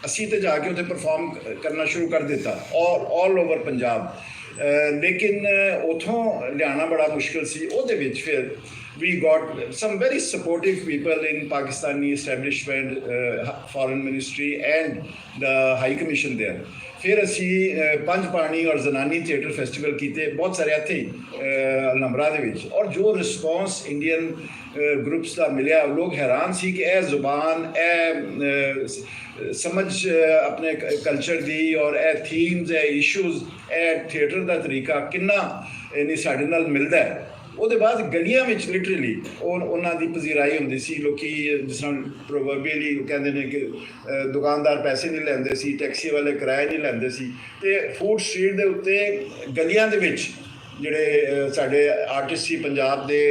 ਅਸੀਂ ਤੇ ਜਾ ਕੇ ਉੱਥੇ ਪਰਫਾਰਮ ਕਰਨਾ ਸ਼ੁਰੂ ਕਰ ਦਿੱਤਾ ਆਲ ਓਵਰ ਪੰਜਾਬ। ਲੇਕਿਨ ਉੱਥੋਂ ਲਿਆਉਣਾ ਬੜਾ ਮੁਸ਼ਕਿਲ ਸੀ। ਉਹਦੇ ਵਿੱਚ ਫਿਰ we got some very supportive people in Pakistani establishment, foreign ministry and the high commission there. ਫਿਰ ਅਸੀਂ ਪੰਜ ਪਾਣੀ ਔਰ ਜ਼ਨਾਨੀ ਥੀਏਟਰ ਫੈਸਟੀਵਲ ਕੀਤੇ ਬਹੁਤ ਸਾਰੇ ਇੱਥੇ ਨੰਬਰਾਂ ਦੇ ਵਿੱਚ, ਔਰ ਜੋ ਰਿਸਪੌਂਸ ਇੰਡੀਅਨ ਗਰੁੱਪਸ ਦਾ ਮਿਲਿਆ, ਲੋਕ ਹੈਰਾਨ ਸੀ ਕਿ ਇਹ ਜ਼ੁਬਾਨ, ਇਹ ਸਮਝ ਆਪਣੇ ਕਲਚਰ ਦੀ, ਔਰ ਇਹ ਥੀਮਸ, ਇਹ ਇਸ਼ੂਜ਼, ਇਹ ਥੀਏਟਰ ਦਾ ਤਰੀਕਾ ਕਿੰਨਾ ਯਾਨੀ ਸਾਡੇ ਨਾਲ ਮਿਲਦਾ ਹੈ। ਉਹਦੇ ਬਾਅਦ ਗਲੀਆਂ ਵਿੱਚ ਲਿਟਰਲੀ ਉਹਨਾਂ ਦੀ ਪਜ਼ੀਰਾਈ ਹੁੰਦੀ ਸੀ। ਲੋਕੀ ਜਿਸ ਤਰ੍ਹਾਂ ਪ੍ਰੋਬੇਬਲੀ ਕਹਿੰਦੇ ਨੇ ਕਿ ਦੁਕਾਨਦਾਰ ਪੈਸੇ ਨਹੀਂ ਲੈਂਦੇ ਸੀ, ਟੈਕਸੀ ਵਾਲੇ ਕਿਰਾਇਆ ਨਹੀਂ ਲੈਂਦੇ ਸੀ, ਤੇ ਫੂਡ ਸਟਰੀਟ ਦੇ ਉੱਤੇ ਗਲੀਆਂ ਦੇ ਵਿੱਚ ਜਿਹੜੇ ਸਾਡੇ ਆਰਟਿਸਟ ਸੀ ਪੰਜਾਬ ਦੇ,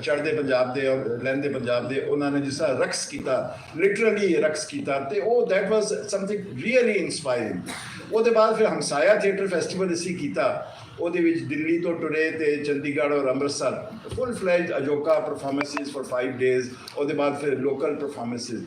ਚੜ੍ਹਦੇ ਪੰਜਾਬ ਦੇ ਔਰ ਲਹਿੰਦੇ ਪੰਜਾਬ ਦੇ, ਉਹਨਾਂ ਨੇ ਜਿਸ ਤਰ੍ਹਾਂ ਰਕਸ ਕੀਤਾ, ਲਿਟਰਲੀ ਰਕਸ ਕੀਤਾ, ਤੇ ਉਹ that was something really inspiring. ਉਹਦੇ ਬਾਅਦ ਫਿਰ ਹਮਸਾਇਆ ਥੀਏਟਰ ਫੈਸਟੀਵਲ ਅਸੀਂ ਕੀਤਾ, ਉਹਦੇ ਵਿੱਚ ਦਿੱਲੀ ਤੋਂ ਟੁਰੇ ਤੇ ਚੰਡੀਗੜ੍ਹ ਔਰ ਅੰਮ੍ਰਿਤਸਰ ਫੁੱਲ ਫਲੈਜ ਅਜੋਕਾ ਪਰਫਾਰਮੈਂਸਿਸ ਫॉर 5 ਡੇਜ਼। ਉਹਦੇ ਬਾਅਦ ਫਿਰ ਲੋਕਲ ਪਰਫਾਰਮੈਂਸਿਸ।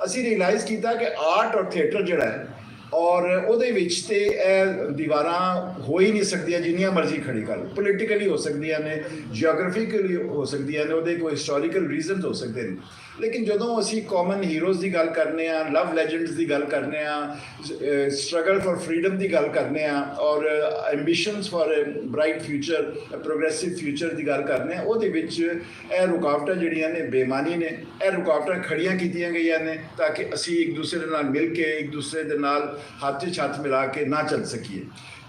ਅਸੀਂ ਰਿਅਲਾਈਜ਼ ਕੀਤਾ ਕਿ ਆਰਟ ਔਰ ਥੀਏਟਰ ਜਿਹੜਾ ਹੈ, ਔਰ ਉਹਦੇ ਵਿੱਚ ਤੇ ਇਹ ਦੀਵਾਰਾਂ ਹੋ ਹੀ ਨਹੀਂ ਸਕਦੀਆਂ ਜਿੰਨੀਆਂ ਮਰਜ਼ੀ ਖੜੀ ਕਰ। ਪੋਲੀਟੀਕਲੀ ਹੋ ਸਕਦੀਆਂ ਨੇ, ਜੀਓਗ੍ਰਾਫਿਕਲੀ ਹੋ ਸਕਦੀਆਂ ਨੇ, ਉਹਦੇ ਕੋਈ ਹਿਸਟੋਰੀਕਲ ਰੀਜ਼ਨਸ ਹੋ ਸਕਦੇ ਨੇ, ਲੇਕਿਨ ਜਦੋਂ ਅਸੀਂ ਕਾਮਨ ਹੀਰੋਜ਼ ਦੀ ਗੱਲ ਕਰਨੇ ਆ, ਲਵ ਲੈਜੈਂਡਸ ਦੀ ਗੱਲ ਕਰਨੇ ਆ, ਸਟਰਗਲ ਫॉर ਫਰੀडम ਦੀ ਗੱਲ ਕਰਨੇ ਆ ਔਰ ambitions for a bright future, progressive future ਦੀ ਗੱਲ ਕਰਨੇ ਆ, ਉਹਦੇ ਵਿੱਚ ਇਹ ਰੁਕਾਵਟਾਂ ਜਿਹੜੀਆਂ ਨੇ ਬੇਈਮਾਨੀ ਨੇ, ਇਹ ਰੁਕਾਵਟਾਂ ਖੜੀਆਂ ਕੀਤੀਆਂ ਗਈਆਂ ਨੇ ਤਾਂ ਕਿ ਅਸੀਂ ਇੱਕ ਦੂਸਰੇ ਦੇ ਨਾਲ ਮਿਲ ਕੇ, ਇੱਕ ਦੂਸਰੇ ਦੇ ਨਾਲ ਹੱਥ 'ਚ ਹੱਥ ਮਿਲਾ ਕੇ ਨਾ ਚੱਲ ਸਕੀਏ।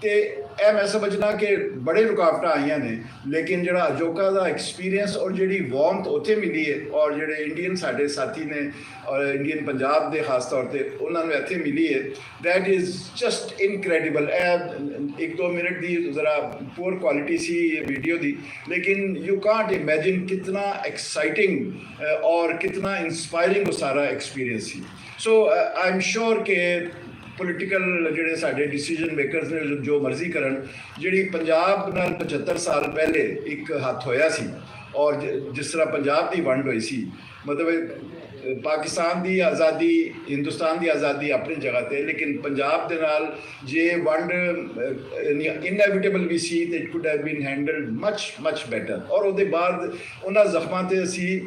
ਤੇ ਇਹ ਮੈਂ ਸਮਝਣਾ ਕਿ ਬੜੇ ਰੁਕਾਵਟਾਂ ਆਈਆਂ ਨੇ, ਲੇਕਿਨ ਜਿਹੜਾ ਅਜੋਕਾ ਦਾ ਐਕਸਪੀਰੀਅੰਸ ਔਰ ਜਿਹੜੀ ਵਾਰਮਥ ਉੱਥੇ ਮਿਲੀ ਹੈ ਔਰ ਜਿਹੜੇ ਇੰਡੀਅਨ ਸਾਡੇ ਸਾਥੀ ਨੇ ਔਰ ਇੰਡੀਅਨ ਪੰਜਾਬ ਦੇ ਖਾਸ ਤੌਰ 'ਤੇ ਉਹਨਾਂ ਨੂੰ ਇੱਥੇ ਮਿਲੀ ਹੈ, ਦੈਟ ਇਜ਼ ਜਸਟ ਇਨਕ੍ਰੈਡੀਬਲ। ਇਹ 1-2 ਮਿੰਟ ਦੀ ਜ਼ਰਾ ਪੂਅਰ ਕੁਆਲਿਟੀ ਸੀ ਵੀਡੀਓ ਦੀ, ਲੇਕਿਨ ਯੂ ਕਾਂਟ ਇਮੈजिन कितना एक्साइटिंग और कितना इंस्पायरिंग वो सारा experience C. So I am sure कि ਪੋਲੀਟੀਕਲ ਜਿਹੜੇ ਸਾਡੇ ਡਿਸੀਜਨ ਮੇਕਰਸ ਨੇ ਜੋ ਮਰਜ਼ੀ ਕਰਨ, ਜਿਹੜੀ ਪੰਜਾਬ ਨਾਲ 75 ਸਾਲ ਪਹਿਲੇ ਇੱਕ ਹੱਥ ਹੋਇਆ ਸੀ ਔਰ ਜਿਸ ਤਰ੍ਹਾਂ ਪੰਜਾਬ ਦੀ ਵੰਡ ਹੋਈ ਸੀ, ਮਤਲਬ ਪਾਕਿਸਤਾਨ ਦੀ ਆਜ਼ਾਦੀ, ਹਿੰਦੁਸਤਾਨ ਦੀ ਆਜ਼ਾਦੀ ਆਪਣੀ ਜਗ੍ਹਾ 'ਤੇ, ਲੇਕਿਨ ਪੰਜਾਬ ਦੇ ਨਾਲ ਜੇ ਵੰਡ ਇਨਐਵਿਟੇਬਲ ਵੀ ਸੀ ਤੇ it could have been handled much better ਔਰ ਉਹਦੇ ਬਾਅਦ ਉਹਨਾਂ ਜ਼ਖਮਾਂ 'ਤੇ ਅਸੀਂ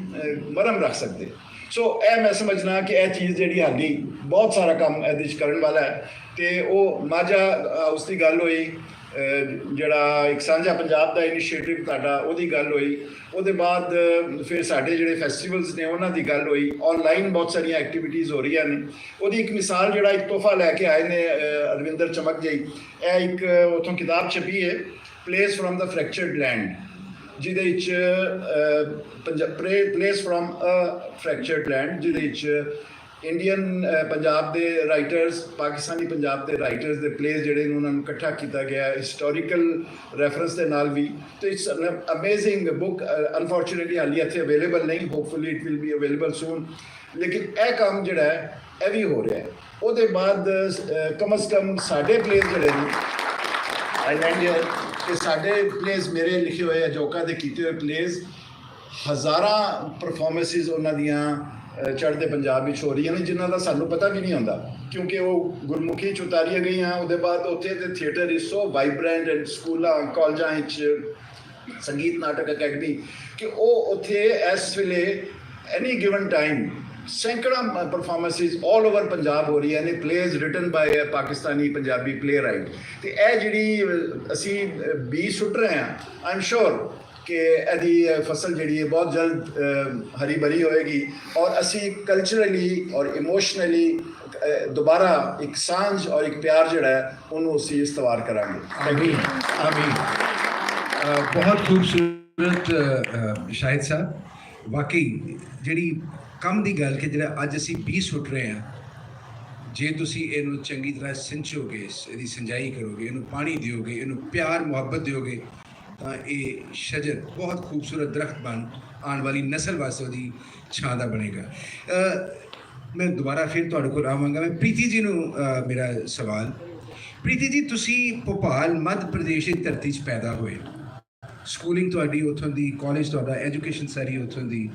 ਮਰਹਮ ਰੱਖ ਸਕਦੇ। ਸੋ ਇਹ ਮੈਂ ਸਮਝਣਾ ਕਿ ਇਹ ਚੀਜ਼ ਜਿਹੜੀ ਹਾਲੀ ਬਹੁਤ ਸਾਰਾ ਕੰਮ ਇਹਦੇ 'ਚ ਕਰਨ ਵਾਲਾ ਹੈ। ਅਤੇ ਉਹ ਮਾਝਾ ਹਾਊਸ ਦੀ ਗੱਲ ਹੋਈ, ਜਿਹੜਾ ਇੱਕ ਸਾਂਝਾ ਪੰਜਾਬ ਦਾ ਇਨੀਸ਼ੀਏਟਿਵ ਤੁਹਾਡਾ, ਉਹਦੀ ਗੱਲ ਹੋਈ, ਉਹਦੇ ਬਾਅਦ ਫਿਰ ਸਾਡੇ ਜਿਹੜੇ ਫੈਸਟੀਵਲਸ ਨੇ ਉਹਨਾਂ ਦੀ ਗੱਲ ਹੋਈ, ਔਨਲਾਈਨ ਬਹੁਤ ਸਾਰੀਆਂ ਐਕਟੀਵਿਟੀਜ਼ ਹੋ ਰਹੀਆਂ ਨੇ। ਉਹਦੀ ਇੱਕ ਮਿਸਾਲ ਜਿਹੜਾ ਇੱਕ ਤੋਹਫਾ ਲੈ ਕੇ ਆਏ ਨੇ ਅਰਵਿੰਦਰ ਚਮਕ ਜੀ, ਇਹ ਇੱਕ ਉੱਥੋਂ ਕਿਤਾਬ ਛਪੀ ਹੈ, ਪਲੇਸ ਫਰੋਮ ਦਾ ਫ੍ਰੈਕਚਰਡ ਲੈਂਡ, ਜਿਹਦੇ ਵਿੱਚ ਪਲੇਸ ਫਰੋਮ ਅ ਫ੍ਰੈਕਚਰਡ ਲੈਂਡ, ਜਿਹਦੇ ਵਿੱਚ ਇੰਡੀਅਨ ਪੰਜਾਬ ਦੇ ਰਾਈਟਰਸ, ਪਾਕਿਸਤਾਨੀ ਪੰਜਾਬ ਦੇ ਰਾਈਟਰਸ ਦੇ ਪਲੇਸ ਜਿਹੜੇ ਨੇ ਉਹਨਾਂ ਨੂੰ ਇਕੱਠਾ ਕੀਤਾ ਗਿਆ ਹਿਸਟੋਰੀਕਲ ਰੈਫਰੈਂਸ ਦੇ ਨਾਲ ਵੀ। ਤੇ it's an amazing book, unfortunately ਹਾਲੀ ਇੱਥੇ ਅਵੇਲੇਬਲ ਨਹੀਂ, hopefully it will be available soon, ਲੇਕਿਨ ਇਹ ਕੰਮ ਜਿਹੜਾ ਹੈ ਇਹ ਵੀ ਹੋ ਰਿਹਾ ਹੈ। ਉਹਦੇ ਬਾਅਦ ਕਮ ਅਜ਼ ਕਮ ਸਾਡੇ ਪਲੇਸ ਜਿਹੜੇ ਨੇ ਆਈਲੈਂਡੀਅਰ ਤੇ ਸਾਡੇ ਪਲੇਸ, ਮੇਰੇ ਲਿਖੇ ਹੋਏ ਅਜੋਕਾ ਦੇ ਕੀਤੇ ਹੋਏ ਪਲੇਸ, ਹਜ਼ਾਰਾਂ ਪਰਫਾਰਮੈਂਸਿਸ ਉਹਨਾਂ ਦੀਆਂ ਚੜ੍ਹਦੇ ਪੰਜਾਬ ਵਿੱਚ ਹੋ ਰਹੀਆਂ ਨੇ, ਜਿਨ੍ਹਾਂ ਦਾ ਸਾਨੂੰ ਪਤਾ ਵੀ ਨਹੀਂ ਹੁੰਦਾ ਕਿਉਂਕਿ ਉਹ ਗੁਰਮੁਖੀ 'ਚ ਉਤਾਰੀਆਂ ਗਈਆਂ। ਉਹਦੇ ਬਾਅਦ ਉੱਥੇ ਦੇ theatre is so vibrant and ਸਕੂਲਾਂ ਕਾਲਜਾਂ ਵਿੱਚ ਸੰਗੀਤ ਨਾਟਕ ਅਕੈਡਮੀ ਕਿ ਉਹ ਉੱਥੇ ਇਸ ਵੇਲੇ ਐਨੀ ਗਿਵਨ ਟਾਈਮ ਸੈਂਕੜਾ ਪਰਫਾਰਮੈਂਸਿਸ ਆਲ ਓਵਰ ਪੰਜਾਬ ਹੋ ਰਹੀਆਂ ਨੇ, plays written by Pakistani Punjabi playwright. ਅਤੇ ਇਹ ਜਿਹੜੀ ਅਸੀਂ ਬੀਜ ਸੁੱਟ ਰਹੇ ਹਾਂ, ਆਈ ਐਮ ਸ਼ੋਰ ਕਿ ਇਹਦੀ ਫਸਲ ਜਿਹੜੀ ਹੈ ਬਹੁਤ ਜਲਦ ਹਰੀ ਭਰੀ ਹੋਏਗੀ ਔਰ ਅਸੀਂ ਕਲਚਰਲੀ ਔਰ ਇਮੋਸ਼ਨਲੀ ਦੁਬਾਰਾ ਇੱਕ ਸਾਂਝ ਔਰ ਇੱਕ ਪਿਆਰ ਜਿਹੜਾ ਹੈ ਉਹਨੂੰ ਅਸੀਂ ਇਸਤਵਾਰ ਕਰਾਂਗੇ। ਆਮੀਨ ਆਮੀਨ। ਬਹੁਤ ਖੂਬਸੂਰਤ ਸ਼ਾਹਿਦ ਸਾਹਿਬ, ਵਾਕਈ ਜਿਹੜੀ ਕੰਮ ਦੀ ਗੱਲ ਕਿ ਜਿਹੜਾ ਅੱਜ ਅਸੀਂ ਬੀਜ ਸੁੱਟ ਰਹੇ ਹਾਂ, ਜੇ ਤੁਸੀਂ ਇਹਨੂੰ ਚੰਗੀ ਤਰ੍ਹਾਂ ਸਿੰਚੋਗੇ, ਇਹਦੀ ਸਿੰਜਾਈ ਕਰੋਗੇ, ਇਹਨੂੰ ਪਾਣੀ ਦਿਓਗੇ, ਇਹਨੂੰ ਪਿਆਰ ਮੁਹੱਬਤ ਦਿਓਗੇ, ਤਾਂ ਇਹ ਸ਼ਜਰ ਬਹੁਤ ਖੂਬਸੂਰਤ ਦਰਖਤ ਬਣ ਆਉਣ ਵਾਲੀ ਨਸਲ ਵਾਸਤੇ ਉਹਦੀ ਛਾਂ ਦਾ ਬਣੇਗਾ। ਮੈਂ ਦੁਬਾਰਾ ਫਿਰ ਤੁਹਾਡੇ ਕੋਲ ਆਵਾਂਗਾ। ਮੈਂ ਪ੍ਰੀਤੀ ਜੀ ਨੂੰ ਮੇਰਾ ਸਵਾਲ, ਪ੍ਰੀਤੀ ਜੀ ਤੁਸੀਂ ਭੋਪਾਲ ਮੱਧ ਪ੍ਰਦੇਸ਼ ਦੀ ਧਰਤੀ 'ਚ ਪੈਦਾ ਹੋਏ, ਸਕੂਲਿੰਗ ਤੁਹਾਡੀ ਉੱਥੋਂ ਦੀ, ਕਾਲਜ ਤੁਹਾਡਾ, ਐਜੂਕੇਸ਼ਨ ਸਾਰੀ ਉੱਥੋਂ ਦੀ,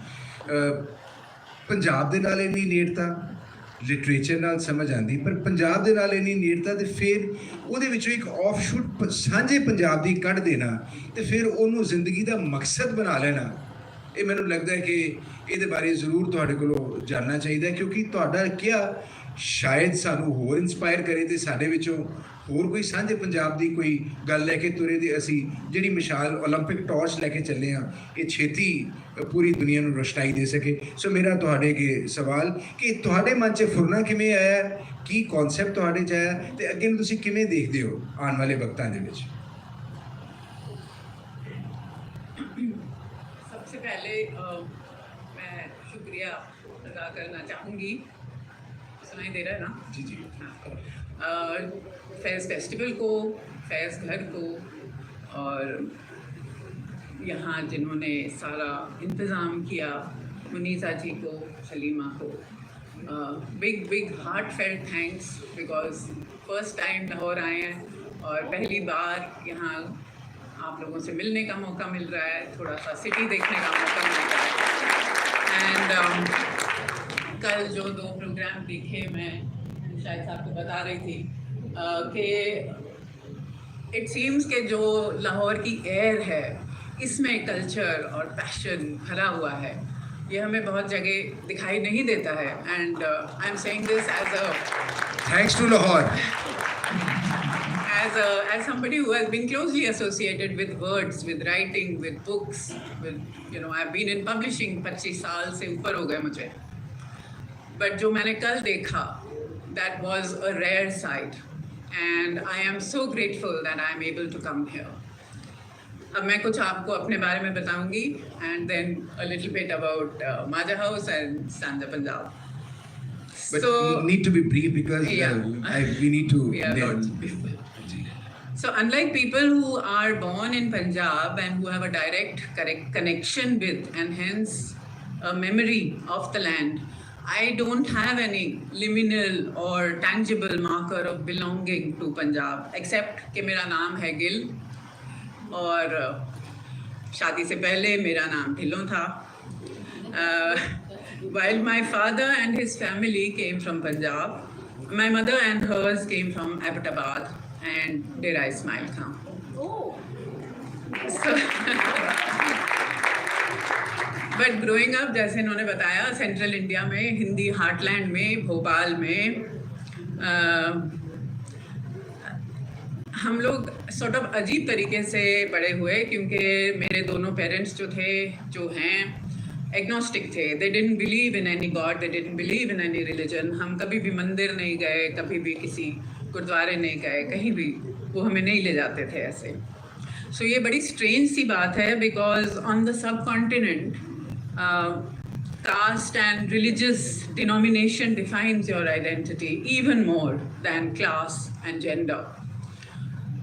ਪੰਜਾਬ ਦੇ ਨਾਲ ਇੰਨੀ ਨੇੜਤਾ, ਲਿਟਰੇਚਰ ਨਾਲ ਸਮਝ ਆਉਂਦੀ, ਪਰ ਪੰਜਾਬ ਦੇ ਨਾਲ ਇੰਨੀ ਨੇੜਤਾ ਤੇ ਫਿਰ ਉਹਦੇ ਵਿੱਚੋਂ ਇੱਕ ਆਫਸ਼ੂਟ ਸਾਂਝੇ ਪੰਜਾਬ ਦੀ ਕੱਢ ਦੇਣਾ ਤੇ ਫਿਰ ਉਹਨੂੰ ਜ਼ਿੰਦਗੀ ਦਾ ਮਕਸਦ ਬਣਾ ਲੈਣਾ, ਇਹ ਮੈਨੂੰ ਲੱਗਦਾ ਹੈ ਕਿ ਇਹਦੇ ਬਾਰੇ ਜ਼ਰੂਰ ਤੁਹਾਡੇ ਕੋਲੋਂ ਜਾਣਨਾ ਚਾਹੀਦਾ, ਕਿਉਂਕਿ ਤੁਹਾਡਾ ਕਿਹਾ ਸ਼ਾਇਦ ਸਾਨੂੰ ਹੋਰ ਇੰਸਪਾਇਰ ਕਰੇ ਤੇ ਸਾਡੇ ਵਿੱਚੋਂ ਹੋਰ ਕੋਈ ਸਾਂਝੇ ਪੰਜਾਬ ਦੀ ਕੋਈ ਗੱਲ ਲੈ ਕੇ ਤੁਰੇ ਤੇ ਅਸੀਂ ਜਿਹੜੀ ਮਿਸਾਲ ਓਲੰਪਿਕ ਟਾਰਚ ਲੈ ਕੇ ਚੱਲੇ ਹਾਂ ਇਹ ਛੇਤੀ ਪੂਰੀ ਦੁਨੀਆ ਨੂੰ ਰੋਸ਼ਨਾਈ ਦੇ ਸਕੇ। ਸੋ ਮੇਰਾ ਤੁਹਾਡੇ ਅੱਗੇ ਸਵਾਲ ਕਿ ਤੁਹਾਡੇ ਮਨ 'ਚ ਫੁਰਨਾ ਕਿਵੇਂ ਆਇਆ, ਕੀ ਕਨਸੈਪਟ ਤੁਹਾਡੇ 'ਚ ਆਇਆ ਤੇ ਅੱਗੇ ਨੂੰ ਤੁਸੀਂ ਕਿਵੇਂ ਦੇਖਦੇ ਹੋ ਆਉਣ ਵਾਲੇ ਵਕਤਾਂ ਦੇ ਵਿੱਚ? सबसे पहले मैं शुक्रिया अदा करना चाहूँगी, सुनाई दे रहा है ना? जी जी। फैज़ फेस्टिवल को, फैज़ घर को और यहाँ जिन्होंने सारा इंतज़ाम किया, मुनीसा जी को, हलीमा को, big heart felt thanks, because first time Lahore आए हैं और पहली बार यहाँ आप लोगों से मिलने का मौका मिल रहा है, थोड़ा सा सिटी देखने का मौका मिल रहा है। एंड कल जो 2 प्रोग्राम देखे, मैं शायद साहब को बता रही थी कि इट सीम्स के जो लाहौर की एयर है इसमें कल्चर और पैशन भरा हुआ है ये हमें बहुत जगह दिखाई नहीं देता है and I am saying this thanks to Lahore as somebody who has been closely associated with words, with writing, with books, with I've been in publishing 25 साल से ऊपर हो गए मुझे, but जो मैंने कल देखा, that was a rare sight and I am so grateful that I am able to come here. अब मैं कुछ आपको अपने बारे में बताऊंगी and then a little bit about Maja House and Stanza Punjab. But So you need to be brief because we need to we are lots of people. So unlike people who are born in Punjab and who have a direct connection with and hence a memory of the land, I don't have any liminal or tangible marker of belonging to Punjab except कि मेरा नाम है गिल और शादी से पहले मेरा नाम ढिल्लों था. While my father and his family came from Punjab, my mother and hers came from Abbottabad and Dera Ismail Khan. So, but growing up, जैसे इन्होंने बताया, सेंट्रल इंडिया में, हिंदी हार्टलैंड में, भोपाल में, हम लोग सॉर्ट ऑफ अजीब तरीके से बड़े हुए क्योंकि मेरे दोनों पेरेंट्स जो हैं एग्नोस्टिक थे. They didn't believe in any God, they didn't believe in any religion. हम कभी भी मंदिर नहीं गए, कभी भी किसी गुरुद्वारे नहीं गए, कहीं भी वो हमें नहीं ले जाते थे ऐसे. सो ये बड़ी स्ट्रेंज सी बात है because on the sub continent caste and religious denomination defines your identity even more than class and gender.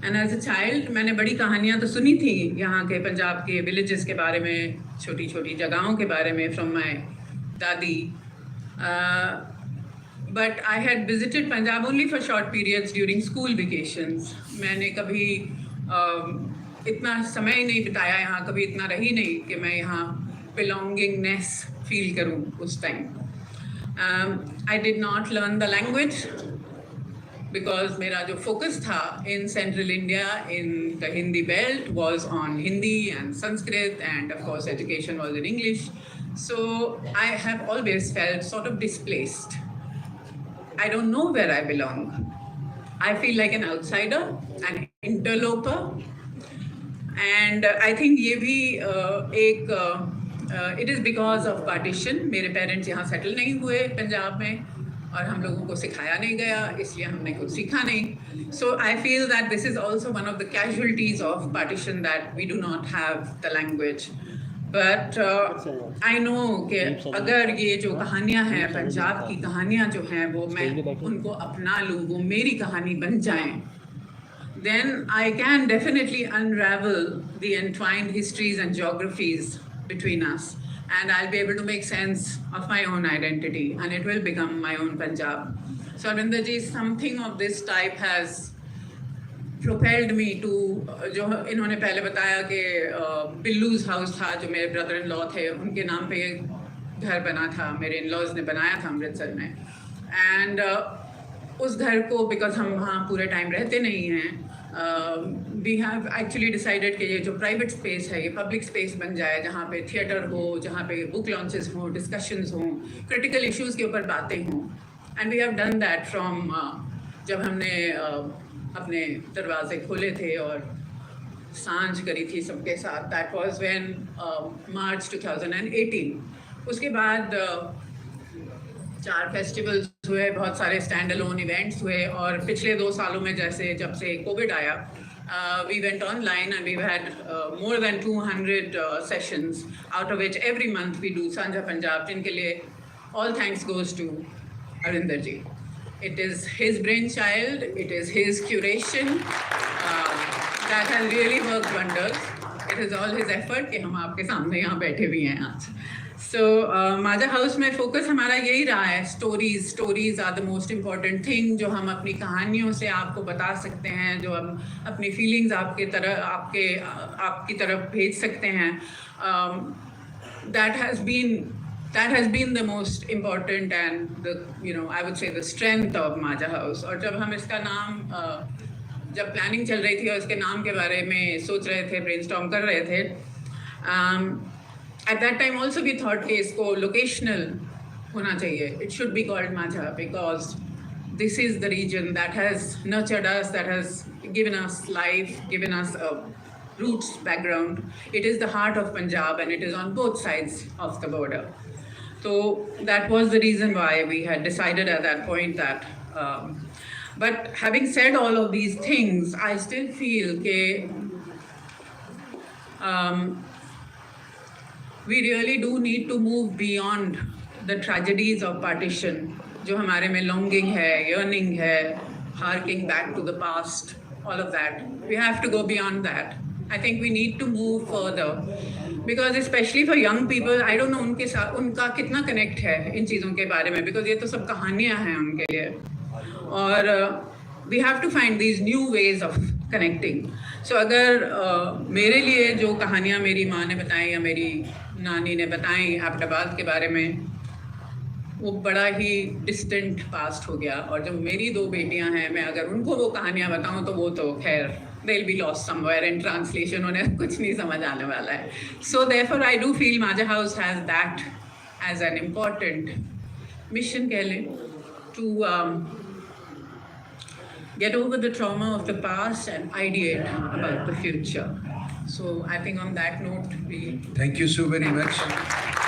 And as a child मैंने बड़ी कहानियाँ तो सुनी थी यहाँ के पंजाब के villages के बारे में, छोटी छोटी जगहों के बारे में from my दादी. But I had visited Punjab only for short periods during school vacations. मैंने कभी इतना समय ही नहीं बिताया यहाँ, कभी इतना रही नहीं कि मैं यहाँ belongingness feel करूँ उस time. I did not learn the language because मेरा जो focus था in central India, in the Hindi belt, was on Hindi and Sanskrit, and of course education was in English. So I have always felt sort of displaced. I don't know where I belong. I feel like an outsider, an interloper. And I think ये भी it is because of partition. मेरे parents यहाँ settle नहीं हुए पंजाब में और हम लोगों को सिखाया नहीं गया, इसलिए हमने कुछ सीखा नहीं. So I feel that this is also one of the casualties of partition, that we do not have the language. But I know कि अगर ये जो कहानियाँ हैं, पंजाब की कहानियाँ जो हैं, वो मैं उनको अपना लूँ, वो मेरी कहानी बन जाएं, then I can definitely unravel the entwined histories and geographies between us, and I'll be able to make sense of my own identity, and it will become my own Punjab. So Arvinder ji, something of this type has propelled me to, जो इन्होंने पहले बताया कि पिल्लूज house था, जो मेरे brother in law थे, उनके नाम पे घर बना था, मेरे इन लॉज ने बनाया था अमृतसर में. एंड उस घर को, बिकॉज हम वहाँ पूरे टाइम रहते नहीं हैं, वी हैव एक्चुअली डिसाइडेड कि ये जो प्राइवेट स्पेस है, ये पब्लिक स्पेस बन जाए, जहाँ पे थिएटर हो, जहाँ पे बुक लॉन्चेस हों, डिस्कशंस हों, क्रिटिकल इश्यूज़ के ऊपर बातें हों. And we have done that from जब हमने अपने दरवाजे खोले थे और सांझ करी थी सबके साथ. दैट वाज व्हेन मार्च 2018. उसके बाद 4 फेस्टिवल्स हुए, बहुत सारे स्टैंड अलोन इवेंट्स हुए, और पिछले 2 सालों में जैसे जब से कोविड आया, we went online and we've had more than 200 sessions, out of which every month we do Sanjha Punjab, जिनके लिए all thanks goes to Arvinder ji. It is his brainchild, it is his curation that has really worked wonders. It is all his effort कि हम आपके सामने यहाँ बैठे भी हैं आज. So Maja House में फोकस हमारा यही रहा है. Stories are the most important thing, जो हम अपनी कहानियों से आपको बता सकते हैं, जो हम अपनी feelings आपकी तरफ भेज सकते हैं. That has been the most important and I would say the strength of Maja House. और जब हम इसका नाम, जब प्लानिंग चल रही थी और इसके नाम के बारे में सोच रहे थे, ब्रेनस्टॉर्म कर रहे थे, at that time also we thought कि इसको locational होना चाहिए. It should be called Majha because this is the region that has nurtured us, that has given us life, given us a roots background. It is the heart of Punjab and it is on both sides of the border. So that was the reason why we had decided at that point that. But having said all of these things, I still feel that we really do need to move beyond the tragedies of partition. जो हमारे में longing है, yearning है, harking back to the past, all of that. We have to go beyond that. I think we need to move further because especially for young people, I don't know उनके साथ उनका कितना connect है इन चीज़ों के बारे में because ये तो सब कहानियाँ हैं उनके लिए और we have to find these new ways of connecting. So अगर मेरे लिए जो कहानियाँ मेरी माँ ने बताई या मेरी नानी ने बताई अहमदाबाद के बारे में वो बड़ा ही डिस्टेंट पास्ट हो गया और जब मेरी 2 बेटियां हैं मैं अगर उनको वो कहानियां बताऊं तो वो तो खैर they'll be lost somewhere in translation उन्हें कुछ नहीं समझ आने वाला है. So therefore I do feel Majha House has that as an important mission कह लें to get over the trauma of the past and ideate about the future. So I think on that note we Thank you so very much.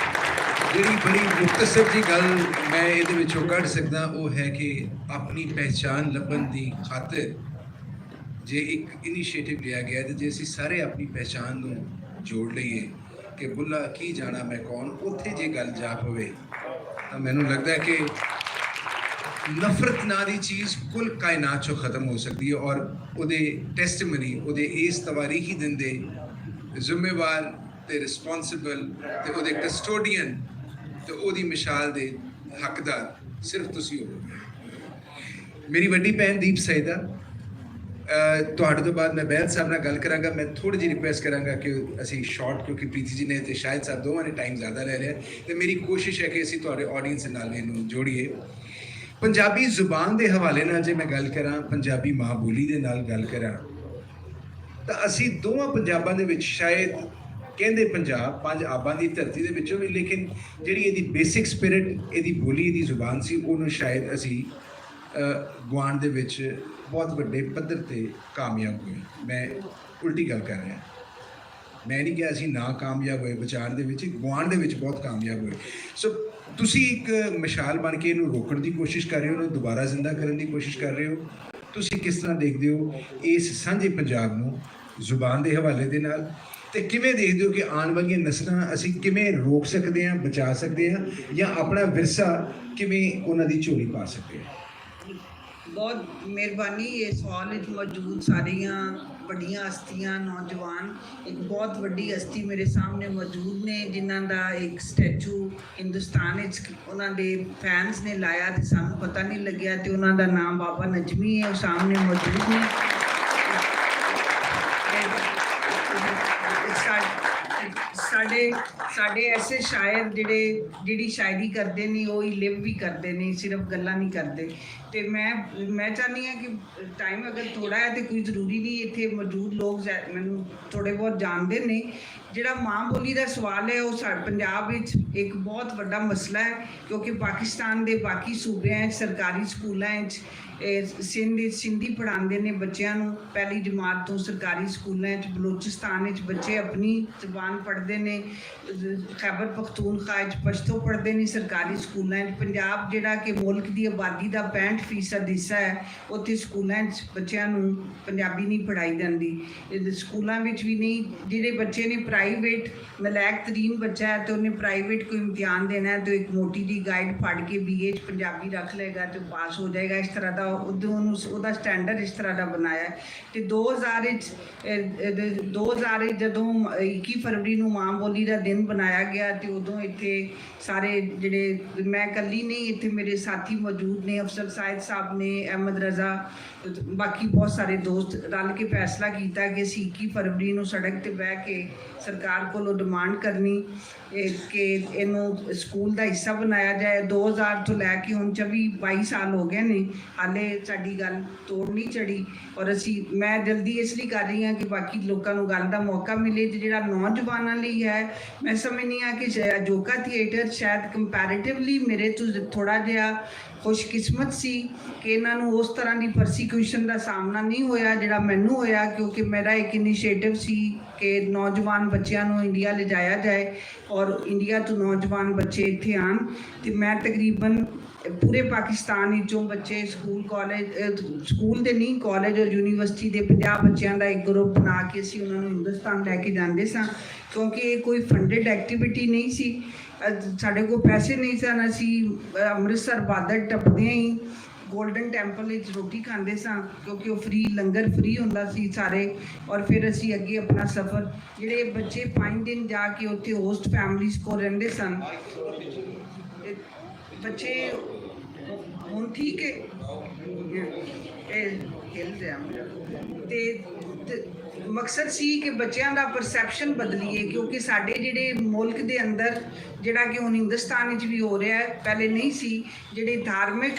ਜਿਹੜੀ ਬੜੀ ਮੁਖਤਸਰ ਜੀ ਗੱਲ ਮੈਂ ਇਹਦੇ ਵਿੱਚੋਂ ਕੱਢ ਸਕਦਾ ਉਹ ਹੈ ਕਿ ਆਪਣੀ ਪਹਿਚਾਨ ਲੱਭਣ ਦੀ ਖਾਤਰ ਜੇ ਇੱਕ ਇਨੀਸ਼ੀਏਟਿਵ ਲਿਆ ਗਿਆ ਤੇ ਜੇ ਅਸੀਂ ਸਾਰੇ ਆਪਣੀ ਪਹਿਚਾਨ ਨੂੰ ਜੋੜ ਲਈਏ ਕਿ ਬੁੱਲਾ ਕੀ ਜਾਣਾ ਮੈਂ ਕੌਣ ਉੱਥੇ ਜੇ ਗੱਲ ਜਾ ਪਵੇ ਤਾਂ ਮੈਨੂੰ ਲੱਗਦਾ ਹੈ ਕਿ ਨਫ਼ਰਤ ਨਾਂ ਦੀ ਚੀਜ਼ ਕੁੱਲ ਕਾਇਨਾਤ 'ਚੋਂ ਖਤਮ ਹੋ ਸਕਦੀ ਹੈ ਔਰ ਉਹਦੇ ਟੈਸਟਮਨੀ ਉਹਦੇ ਇਸ ਤਵਾਰੀਖੀ ਦਿਨ ਦੇ ਜ਼ਿੰਮੇਵਾਰ ਤੇ ਰਿਸਪੌਂਸਿਬਲ ਤੇ ਉਹਦੇ ਕਸਟੋਡੀਅਨ ਤੇ ਉਹਦੀ ਮਿਸਾਲ ਦੇ ਹੱਕਦਾਰ ਸਿਰਫ ਤੁਸੀਂ ਹੋਵੋਗੇ. ਮੇਰੀ ਵੱਡੀ ਭੈਣ ਦੀਪ ਸਈਦਾ ਤੁਹਾਡੇ ਤੋਂ ਬਾਅਦ ਮੈਂ ਬਹਿਲ ਸਾਹਿਬ ਨਾਲ ਗੱਲ ਕਰਾਂਗਾ. ਮੈਂ ਥੋੜੀ ਜਿਹੀ ਰਿਕੁਐਸਟ ਕਰਾਂਗਾ ਕਿ ਅਸੀਂ ਸ਼ਾਰਟ ਕਿਉਂਕਿ ਪ੍ਰੀਤੀ ਜੀ ਨੇ ਤੇ ਸ਼ਾਇਦ ਸਾਹਿਬ ਦੋਵਾਂ ਨੇ ਟਾਈਮ ਜ਼ਿਆਦਾ ਲੈ ਲਿਆ ਤੇ ਮੇਰੀ ਕੋਸ਼ਿਸ਼ ਹੈ ਕਿ ਅਸੀਂ ਤੁਹਾਡੇ ਆਡੀਅנס ਨਾਲ ਇਹਨੂੰ ਜੋੜੀਏ. ਪੰਜਾਬੀ ਜ਼ੁਬਾਨ ਦੇ ਹਵਾਲੇ ਨਾਲ ਜੇ ਮੈਂ ਗੱਲ ਕਰਾਂ ਪੰਜਾਬੀ ਮਾਂ ਬੋਲੀ ਦੇ ਨਾਲ ਗੱਲ ਕਰਾਂ ਤਾਂ ਅਸੀਂ ਦੋਵਾਂ ਪੰਜਾਬਾਂ ਦੇ ਵਿੱਚ ਸ਼ਾਇਦ ਕਹਿੰਦੇ ਪੰਜਾਬ 5 ਆਬਾਂ ਦੀ ਧਰਤੀ ਦੇ ਵਿੱਚੋਂ ਵੀ ਲੇਕਿਨ ਜਿਹੜੀ ਇਹਦੀ ਬੇਸਿਕ ਸਪਿਰਿਟ ਇਹਦੀ ਬੋਲੀ ਇਹਦੀ ਜ਼ੁਬਾਨ ਸੀ ਉਹਨੂੰ ਸ਼ਾਇਦ ਅਸੀਂ ਗੁਆਂਢ ਦੇ ਵਿੱਚ ਬਹੁਤ ਵੱਡੇ ਪੱਧਰ 'ਤੇ ਕਾਮਯਾਬ ਹੋਏ. ਮੈਂ ਉਲਟੀ ਗੱਲ ਕਰ ਰਿਹਾ ਮੈਂ ਨਹੀਂ ਕਿਹਾ ਅਸੀਂ ਨਾ ਕਾਮਯਾਬ ਹੋਏ ਵਿਚਾਰ ਦੇ ਵਿੱਚ ਗੁਆਂਢ ਦੇ ਵਿੱਚ ਬਹੁਤ ਕਾਮਯਾਬ ਹੋਏ. ਸੋ ਤੁਸੀਂ ਇੱਕ ਮਿਸਾਲ ਬਣ ਕੇ ਇਹਨੂੰ ਰੋਕਣ ਦੀ ਕੋਸ਼ਿਸ਼ ਕਰ ਰਹੇ ਹੋ ਇਹਨੂੰ ਦੁਬਾਰਾ ਜ਼ਿੰਦਾ ਕਰਨ ਦੀ ਕੋਸ਼ਿਸ਼ ਕਰ ਰਹੇ ਹੋ. ਤੁਸੀਂ ਕਿਸ ਤਰ੍ਹਾਂ ਦੇਖਦੇ ਹੋ ਇਸ ਸਾਂਝੇ ਪੰਜਾਬ ਨੂੰ ਜ਼ੁਬਾਨ ਦੇ ਹਵਾਲੇ ਦੇ ਨਾਲ ਤੇ ਕਿਵੇਂ ਦੇਖਦੇ ਹੋ ਕਿ ਆਉਣ ਵਾਲੀਆਂ ਨਸਲਾਂ ਅਸੀਂ ਕਿਵੇਂ ਰੋਕ ਸਕਦੇ ਹਾਂ ਬਚਾ ਸਕਦੇ ਹਾਂ ਜਾਂ ਆਪਣਾ ਵਿਰਸਾ ਕਿਵੇਂ ਉਹਨਾਂ ਦੀ ਝੋਲੀ ਪਾ ਸਕਦੇ ਹਾਂ? ਬਹੁਤ ਮਿਹਰਬਾਨੀ. ਇਹ ਸਵਾਲ ਵਿੱਚ ਮੌਜੂਦ ਸਾਰੀਆਂ ਵੱਡੀਆਂ ਹਸਤੀਆਂ ਨੌਜਵਾਨ ਇੱਕ ਬਹੁਤ ਵੱਡੀ ਹਸਤੀ ਮੇਰੇ ਸਾਹਮਣੇ ਮੌਜੂਦ ਨੇ ਜਿਨ੍ਹਾਂ ਦਾ ਇੱਕ ਸਟੈਚੂ ਹਿੰਦੁਸਤਾਨ ਵਿੱਚ ਉਹਨਾਂ ਦੇ ਫੈਨਸ ਨੇ ਲਾਇਆ ਤੇ ਸਾਨੂੰ ਪਤਾ ਨਹੀਂ ਲੱਗਿਆ ਤੇ ਉਹਨਾਂ ਦਾ ਨਾਮ ਬਾਬਾ ਨਜਮੀ ਹੈ ਉਹ ਸਾਹਮਣੇ ਮੌਜੂਦ ਨੇ. ਸਾਡੇ ਐਸੇ ਸ਼ਾਇਰ ਜਿਹੜੀ ਸ਼ਾਇਰੀ ਕਰਦੇ ਨੇ ਉਹ ਹੀ ਲਿਵ ਵੀ ਕਰਦੇ ਨੇ ਸਿਰਫ ਗੱਲਾਂ ਨਹੀਂ ਕਰਦੇ. ਤੇ ਮੈਂ ਚਾਹੁੰਦੀ ਹਾਂ ਕਿ ਟਾਈਮ ਅਗਰ ਥੋੜ੍ਹਾ ਹੈ ਤੇ ਕੋਈ ਜ਼ਰੂਰੀ ਨਹੀਂ ਇੱਥੇ ਮੌਜੂਦ ਲੋਕ ਮੈਨੂੰ ਥੋੜ੍ਹੇ ਬਹੁਤ ਜਾਣਦੇ ਨੇ. ਜਿਹੜਾ ਮਾਂ ਬੋਲੀ ਦਾ ਸਵਾਲ ਹੈ ਉਹ ਪੰਜਾਬ ਵਿੱਚ ਇੱਕ ਬਹੁਤ ਵੱਡਾ ਮਸਲਾ ਹੈ ਕਿਉਂਕਿ ਪਾਕਿਸਤਾਨ ਦੇ ਬਾਕੀ ਸੂਬਿਆਂ 'ਚ ਸਰਕਾਰੀ ਸਕੂਲਾਂ 'ਚ ਸਿੰਧੀ ਪੜ੍ਹਾਉਂਦੇ ਨੇ ਬੱਚਿਆਂ ਨੂੰ ਪਹਿਲੀ ਜਮਾਤ ਤੋਂ ਸਰਕਾਰੀ ਸਕੂਲਾਂ 'ਚ. ਬਲੋਚਿਸਤਾਨ ਵਿੱਚ ਬੱਚੇ ਆਪਣੀ ਜ਼ਬਾਨ ਪੜ੍ਹਦੇ ਨੇ. ਖੈਬਰ ਪਖਤੂਨਖਵਾ 'ਚ ਪਸ਼ਤੋ ਪੜ੍ਹਦੇ ਨੇ ਸਰਕਾਰੀ ਸਕੂਲਾਂ 'ਚ. ਪੰਜਾਬ ਜਿਹੜਾ ਕਿ ਮੁਲਕ ਦੀ ਆਬਾਦੀ ਦਾ 65% ਹਿੱਸਾ ਹੈ ਉੱਥੇ ਸਕੂਲਾਂ 'ਚ ਬੱਚਿਆਂ ਨੂੰ ਪੰਜਾਬੀ ਨਹੀਂ ਪੜ੍ਹਾਈ ਜਾਂਦੀ. ਸਕੂਲਾਂ ਵਿੱਚ ਵੀ ਨਹੀਂ. ਜਿਹੜੇ ਬੱਚੇ ਨੇ ਪ੍ਰਾਈਵੇਟ ਨਲਾਇਕ ਤਰੀਨ ਬੱਚਾ ਹੈ ਤੇ ਉਹਨੇ ਪ੍ਰਾਈਵੇਟ ਕੋਈ ਇਮਤਿਹਾਨ ਦੇਣਾ ਹੈ ਤੇ ਇੱਕ ਮੋਟੀ ਦੀ ਗਾਈਡ ਫੜ ਕੇ BA 'ਚ ਪੰਜਾਬੀ ਰੱਖ ਲਏਗਾ ਤੇ ਪਾਸ ਹੋ ਜਾਏਗਾ. ਇਸ ਤਰ੍ਹਾਂ ਦਾ ਉਹਦਾ ਸਟੈਂਡਰਡ ਇਸ ਤਰ੍ਹਾਂ ਦਾ ਬਣਾਇਆ ਤੇ 2000 ਜਦੋਂ 21 ਫਰਵਰੀ ਨੂੰ ਮਾਂ ਬੋਲੀ ਦਾ ਦਿਨ ਬਣਾਇਆ ਗਿਆ ਤੇ ਉਦੋਂ ਇੱਥੇ ਸਾਰੇ ਜਿਹੜੇ ਮੈਂ ਇਕੱਲੀ ਨਹੀਂ ਇੱਥੇ ਮੇਰੇ ਸਾਥੀ ਮੌਜੂਦ ਨੇ ਅਫਸਰ ਸਾਹਿਬ ਸਾਹਿਬ ਨੇ ਅਹਿਮਦ ਰਜ਼ਾ ਬਾਕੀ ਬਹੁਤ ਸਾਰੇ ਦੋਸਤ ਰਲ ਕੇ ਫੈਸਲਾ ਕੀਤਾ ਕਿ ਅਸੀਂ 21 ਫਰਵਰੀ ਨੂੰ ਸੜਕ ਤੇ ਬਹਿ ਕੇ ਸਰਕਾਰ ਕੋਲੋਂ ਡਿਮਾਂਡ ਕਰਨੀ ਕਿ ਇਹਨੂੰ ਸਕੂਲ ਦਾ ਹਿੱਸਾ ਬਣਾਇਆ ਜਾਏ। 2000 ਤੋਂ ਲੈ ਕੇ ਹੁਣ 22 ਸਾਲ ਹੋ ਗਏ ਨੇ, ਹਾਲੇ ਸਾਡੀ ਗੱਲ ਤੋੜ ਨਹੀਂ ਚੜੀ। ਔਰ ਮੈਂ ਜਲਦੀ ਇਸ ਲਈ ਕਰ ਰਹੀ ਹਾਂ ਕਿ ਬਾਕੀ ਲੋਕਾਂ ਨੂੰ ਗੱਲ ਦਾ ਮੌਕਾ ਮਿਲੇ। ਤੇ ਜਿਹੜਾ ਨੌਜਵਾਨਾਂ ਲਈ ਹੈ, ਮੈਂ ਸਮਝਦੀ ਹਾਂ ਕਿ ਅਜੋਕਾ ਥੀਏਟਰ ਸ਼ਾਇਦ ਕੰਪੈਰੇਟਿਵਲੀ ਮੇਰੇ ਤੋਂ ਥੋੜ੍ਹਾ ਜਿਹਾ ਖੁਸ਼ਕਿਸਮਤ ਸੀ ਕਿ ਇਹਨਾਂ ਨੂੰ ਉਸ ਤਰ੍ਹਾਂ ਦੀ ਪਰਸੀਕਿਊਸ਼ਨ ਦਾ ਸਾਹਮਣਾ ਨਹੀਂ ਹੋਇਆ ਜਿਹੜਾ ਮੈਨੂੰ ਹੋਇਆ, ਕਿਉਂਕਿ ਮੇਰਾ ਇੱਕ ਇਨੀਸ਼ੀਏਟਿਵ ਸੀ ਕਿ ਨੌਜਵਾਨ ਬੱਚਿਆਂ ਨੂੰ ਇੰਡੀਆ ਲਿਜਾਇਆ ਜਾਏ ਔਰ ਇੰਡੀਆ ਤੋਂ ਨੌਜਵਾਨ ਬੱਚੇ ਇੱਥੇ ਆਉਣ। ਅਤੇ ਮੈਂ ਤਕਰੀਬਨ ਪੂਰੇ ਪਾਕਿਸਤਾਨ ਵਿੱਚੋਂ ਬੱਚੇ ਸਕੂਲ ਦੇ ਨਹੀਂ, ਕਾਲਜ ਔਰ ਯੂਨੀਵਰਸਿਟੀ ਦੇ 50 ਬੱਚਿਆਂ ਦਾ ਇੱਕ ਗਰੁੱਪ ਬਣਾ ਕੇ ਅਸੀਂ ਉਹਨਾਂ ਨੂੰ ਹਿੰਦੁਸਤਾਨ ਲੈ ਕੇ ਜਾਂਦੇ ਸਾਂ, ਕਿਉਂਕਿ ਇਹ ਕੋਈ ਫੰਡਡ ਐਕਟੀਵਿਟੀ ਨਹੀਂ ਸੀ। ਸਾਡੇ ਕੋਲ ਪੈਸੇ ਨਹੀਂ ਸਨ। ਅਸੀਂ ਅੰਮ੍ਰਿਤਸਰ ਬਾਦਰ ਟੱਪਦਿਆਂ ਹੀ ਗੋਲਡਨ ਟੈਂਪਲ ਵਿੱਚ ਰੋਟੀ ਖਾਂਦੇ ਸਾਂ, ਕਿਉਂਕਿ ਉਹ ਫ੍ਰੀ ਲੰਗਰ ਫ੍ਰੀ ਹੁੰਦਾ ਸੀ ਸਾਰੇ। ਔਰ ਫਿਰ ਅਸੀਂ ਅੱਗੇ ਆਪਣਾ ਸਫ਼ਰ, ਜਿਹੜੇ ਬੱਚੇ 5 ਦਿਨ ਜਾ ਕੇ ਉੱਥੇ ਹੋਸਟ ਫੈਮਲੀਜ਼ ਕੋਲ ਰਹਿੰਦੇ ਸਨ, ਬੱਚੇ ਹੁਣ ਠੀਕ ਹੈ, ਇਹ ਹਿਲ ਰਿਹਾ ਤੇ ਮਕਸਦ ਸੀ ਕਿ ਬੱਚਿਆਂ ਦਾ ਪਰਸੈਪਸ਼ਨ ਬਦਲੀਏ, ਕਿਉਂਕਿ ਸਾਡੇ ਜਿਹੜੇ ਮੁਲਕ ਦੇ ਅੰਦਰ ਜਿਹੜਾ ਕਿ ਹੁਣ ਹਿੰਦੁਸਤਾਨ ਵਿੱਚ ਵੀ ਹੋ ਰਿਹਾ ਹੈ, ਪਹਿਲੇ ਨਹੀਂ ਸੀ। ਜਿਹੜੇ ਧਾਰਮਿਕ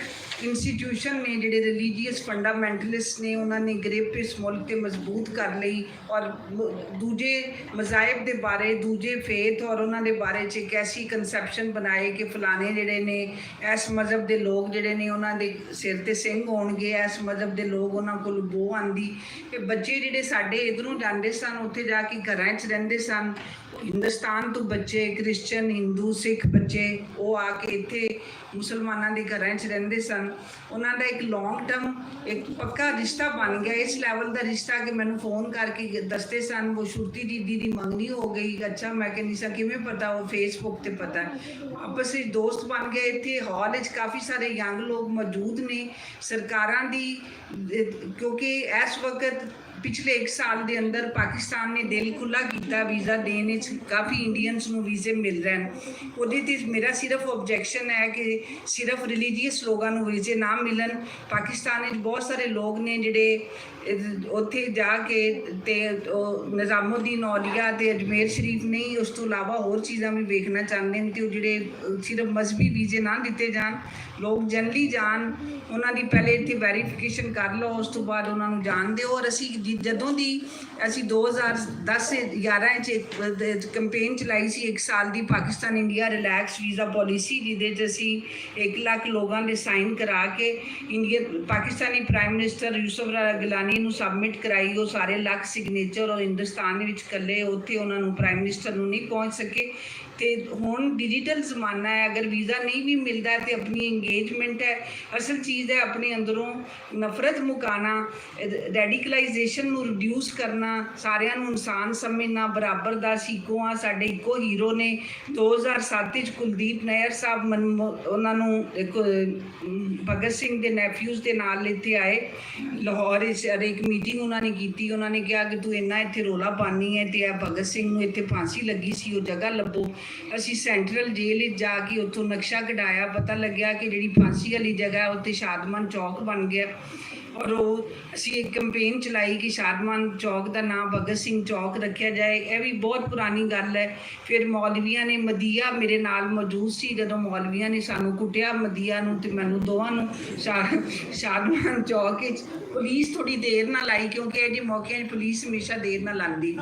ਇੰਸਟੀਟਿਊਸ਼ਨ ਨੇ, ਜਿਹੜੇ ਰਿਲੀਜੀਅਸ ਫੰਡਾਮੈਂਟਲਿਸਟ ਨੇ, ਉਹਨਾਂ ਨੇ ਗ੍ਰਿਪ ਇਸ ਮੁਲਕ 'ਤੇ ਮਜ਼ਬੂਤ ਕਰ ਲਈ ਔਰ ਦੂਜੇ ਮਜ਼ਾਹਿਬ ਦੇ ਬਾਰੇ, ਦੂਜੇ ਫੇਥ ਔਰ ਉਹਨਾਂ ਦੇ ਬਾਰੇ 'ਚ ਇੱਕ ਐਸੀ ਕੰਸੈਪਸ਼ਨ ਬਣਾਏ ਕਿ ਫਲਾਣੇ ਜਿਹੜੇ ਨੇ ਇਸ ਮਜ਼ਹਬ ਦੇ ਲੋਕ ਜਿਹੜੇ ਨੇ ਉਹਨਾਂ ਦੇ ਸਿਰ 'ਤੇ ਸਿੰਘ ਹੋਣਗੇ, ਇਸ ਮਜ਼ਹਬ ਦੇ ਲੋਕ ਉਹਨਾਂ ਕੋਲ ਬੋ ਆਉਂਦੀ। ਕਿ ਬੱਚੇ ਜਿਹੜੇ ਸਾਡੇ ਇੱਧਰੋਂ ਜਾਂਦੇ ਸਨ, ਉੱਥੇ ਜਾ ਕੇ ਘਰਾਂ 'ਚ ਰਹਿੰਦੇ ਸਨ। ਹਿੰਦੁਸਤਾਨ ਤੋਂ ਬੱਚੇ, ਕ੍ਰਿਸਚਨ, ਹਿੰਦੂ, ਸਿੱਖ ਬੱਚੇ, ਉਹ ਆ ਕੇ ਇੱਥੇ ਮੁਸਲਮਾਨਾਂ ਦੇ ਘਰਾਂ 'ਚ ਰਹਿੰਦੇ ਸਨ। ਉਹਨਾਂ ਦਾ ਇੱਕ ਲੌਂਗ ਟਰਮ ਇੱਕ ਪੱਕਾ ਰਿਸ਼ਤਾ ਬਣ ਗਿਆ, ਇਸ ਲੈਵਲ ਦਾ ਰਿਸ਼ਤਾ ਕਿ ਮੈਨੂੰ ਫੋਨ ਕਰਕੇ ਦੱਸਦੇ ਸਨ ਉਹ ਸ਼ੁਰਤੀ ਦੀਦੀ ਦੀ ਮੰਗਣੀ ਹੋ ਗਈ। ਅੱਛਾ, ਮੈਂ ਕਹਿੰਦੀ ਸਾਂ ਕਿਵੇਂ ਪਤਾ? ਉਹ ਫੇਸਬੁੱਕ 'ਤੇ ਪਤਾ। ਆਪਸ ਵਿੱਚ ਦੋਸਤ ਬਣ ਗਏ। ਇੱਥੇ ਹਾਲ ਵਿੱਚ ਕਾਫੀ ਸਾਰੇ ਯੰਗ ਲੋਕ ਮੌਜੂਦ ਨੇ। ਸਰਕਾਰਾਂ ਦੀ, ਕਿਉਂਕਿ ਇਸ ਵਕਤ ਪਿਛਲੇ 1 ਸਾਲ ਦੇ ਅੰਦਰ ਪਾਕਿਸਤਾਨ ਨੇ ਦਿਲ ਖੁੱਲ੍ਹਾ ਕੀਤਾ ਵੀਜ਼ਾ ਦੇਣ ਵਿੱਚ, ਕਾਫੀ ਇੰਡੀਅਨਸ ਨੂੰ ਵੀਜ਼ੇ ਮਿਲ ਰਹੇ ਹਨ। ਉਹਦੇ 'ਤੇ ਮੇਰਾ ਸਿਰਫ ਓਬਜੈਕਸ਼ਨ ਹੈ ਕਿ ਸਿਰਫ ਰਿਲੀਜੀਅਸ ਲੋਕਾਂ ਨੂੰ ਵੀਜ਼ੇ ਨਾ ਮਿਲਣ। ਪਾਕਿਸਤਾਨ ਵਿੱਚ ਬਹੁਤ ਸਾਰੇ ਲੋਕ ਨੇ ਜਿਹੜੇ ਉੱਥੇ ਜਾ ਕੇ ਤੇ ਨਿਜ਼ਾਮੁਦੀਨ ਔਲੀਆ ਤੇ ਅਜਮੇਰ ਸ਼ਰੀਫ ਨਹੀਂ, ਉਸ ਤੋਂ ਇਲਾਵਾ ਹੋਰ ਚੀਜ਼ਾਂ ਵੀ ਵੇਖਣਾ ਚਾਹੁੰਦੇ ਨੇ। ਅਤੇ ਉਹ ਜਿਹੜੇ ਸਿਰਫ ਮਜ਼ਹਬੀ ਵੀਜ਼ੇ ਨਾ ਦਿੱਤੇ ਜਾਣ, ਲੋਕ ਜਨਰਲੀ ਜਾਣ, ਉਹਨਾਂ ਦੀ ਪਹਿਲੇ ਇੱਥੇ ਵੈਰੀਫਿਕੇਸ਼ਨ ਕਰ ਲਓ, ਉਸ ਤੋਂ ਬਾਅਦ ਉਹਨਾਂ ਨੂੰ ਜਾਣ ਦਿਓ। ਔਰ ਅਸੀਂ ਜਦੋਂ ਦੀ ਅਸੀਂ 2010-11 'ਚ ਕੰਪੇਨ ਚਲਾਈ ਸੀ 1 ਸਾਲ ਦੀ Pakistan India relax visa policy, ਜਿਹਦੇ 'ਚ ਅਸੀਂ 1 ਲੱਖ ਲੋਕਾਂ ਦੇ ਸਾਈਨ ਕਰਾ ਕੇ ਪਾਕਿਸਤਾਨੀ ਪ੍ਰਾਈਮ ਮਿਨਿਸਟਰ ਯੂਸਫ ਰਾਜ਼ਾ ਗਿਲਾਨੀ ਨੂੰ ਸਬਮਿਟ ਕਰਾਈ। ਉਹ ਸਾਰੇ ਲੱਖ ਸਿਗਨੇਚਰ ਔਰ ਹਿੰਦੁਸਤਾਨ ਦੇ ਵਿੱਚ ਇਕੱਲੇ ਉੱਥੇ ਉਹਨਾਂ ਨੂੰ ਪ੍ਰਾਈਮ ਮਿਨਿਸਟਰ ਨੂੰ ਨਹੀਂ ਪਹੁੰਚ ਸਕੇ। ਅਤੇ ਹੁਣ ਡਿਜੀਟਲ ਜ਼ਮਾਨਾ ਹੈ, ਅਗਰ ਵੀਜ਼ਾ ਨਹੀਂ ਵੀ ਮਿਲਦਾ ਤਾਂ ਆਪਣੀ ਇੰਗੇਜਮੈਂਟ ਹੈ। ਅਸਲ ਚੀਜ਼ ਹੈ ਆਪਣੇ ਅੰਦਰੋਂ ਨਫ਼ਰਤ ਮੁਕਾਉਣਾ, ਰੈਡੀਕਲਾਈਜੇਸ਼ਨ ਨੂੰ ਰਿਡਿਊਸ ਕਰਨਾ, ਸਾਰਿਆਂ ਨੂੰ ਇਨਸਾਨ ਸਮਝਣਾ, ਬਰਾਬਰ ਦਾ ਅਸੀਂ ਇੱਕੋ ਹਾਂ, ਸਾਡੇ ਇੱਕੋ ਹੀਰੋ ਨੇ। 2007 ਵਿੱਚ ਕੁਲਦੀਪ ਨਈਅਰ ਸਾਹਿਬ ਉਹਨਾਂ ਨੂੰ ਇੱਕ ਭਗਤ ਸਿੰਘ ਦੇ ਨੈਫਿਊਜ਼ ਦੇ ਨਾਲ ਇੱਥੇ ਆਏ ਲਾਹੌਰ ਵਿੱਚ, ਇੱਕ ਮੀਟਿੰਗ ਉਹਨਾਂ ਨੇ ਕੀਤੀ। ਉਹਨਾਂ ਨੇ ਕਿਹਾ ਕਿ ਤੂੰ ਇੰਨਾ ਇੱਥੇ ਰੌਲਾ ਪਾਉਂਦੀ ਹੈ, ਅਤੇ ਇਹ ਭਗਤ ਸਿੰਘ ਨੂੰ ਇੱਥੇ ਫਾਂਸੀ ਲੱਗੀ ਸੀ, ਉਹ ਜਗ੍ਹਾ ਲੱਭੋ। ਅਸੀਂ ਸੈਂਟਰਲ ਜੇਲ੍ਹ ਵਿੱਚ ਜਾ ਕੇ ਉੱਥੋਂ ਨਕਸ਼ਾ ਕਢਾਇਆ, ਪਤਾ ਲੱਗਿਆ ਕਿ ਜਿਹੜੀ ਫਾਂਸੀ ਵਾਲੀ ਜਗ੍ਹਾ ਉੱਥੇ ਸ਼ਾਦਮਾਨ ਚੌਕ ਬਣ ਗਿਆ। ਔਰ ਉਹ ਅਸੀਂ ਇੱਕ ਕੰਪੇਨ ਚਲਾਈ ਕਿ ਸ਼ਾਦਮਾਨ ਚੌਕ ਦਾ ਨਾਮ ਭਗਤ ਸਿੰਘ ਚੌਕ ਰੱਖਿਆ ਜਾਏ। ਇਹ ਵੀ ਬਹੁਤ ਪੁਰਾਣੀ ਗੱਲ ਹੈ। ਫਿਰ ਮੌਲਵੀਆਂ ਨੇ, ਮਦੀਆ ਮੇਰੇ ਨਾਲ ਮੌਜੂਦ ਸੀ ਜਦੋਂ ਮੌਲਵੀਆਂ ਨੇ ਸਾਨੂੰ ਕੁੱਟਿਆ, ਮਦੀਆ ਨੂੰ ਅਤੇ ਮੈਨੂੰ ਦੋਵਾਂ ਨੂੰ ਸ਼ਾਦਮਾਨ ਚੌਕ ਵਿੱਚ। ਪੁਲਿਸ ਥੋੜ੍ਹੀ ਦੇਰ ਨਾਲ ਆਈ, ਕਿਉਂਕਿ ਇਹ ਜਿਹੇ ਮੌਕਿਆਂ 'ਚ ਪੁਲਿਸ ਹਮੇਸ਼ਾ ਦੇਰ ਨਾਲ ਆਉਂਦੀ।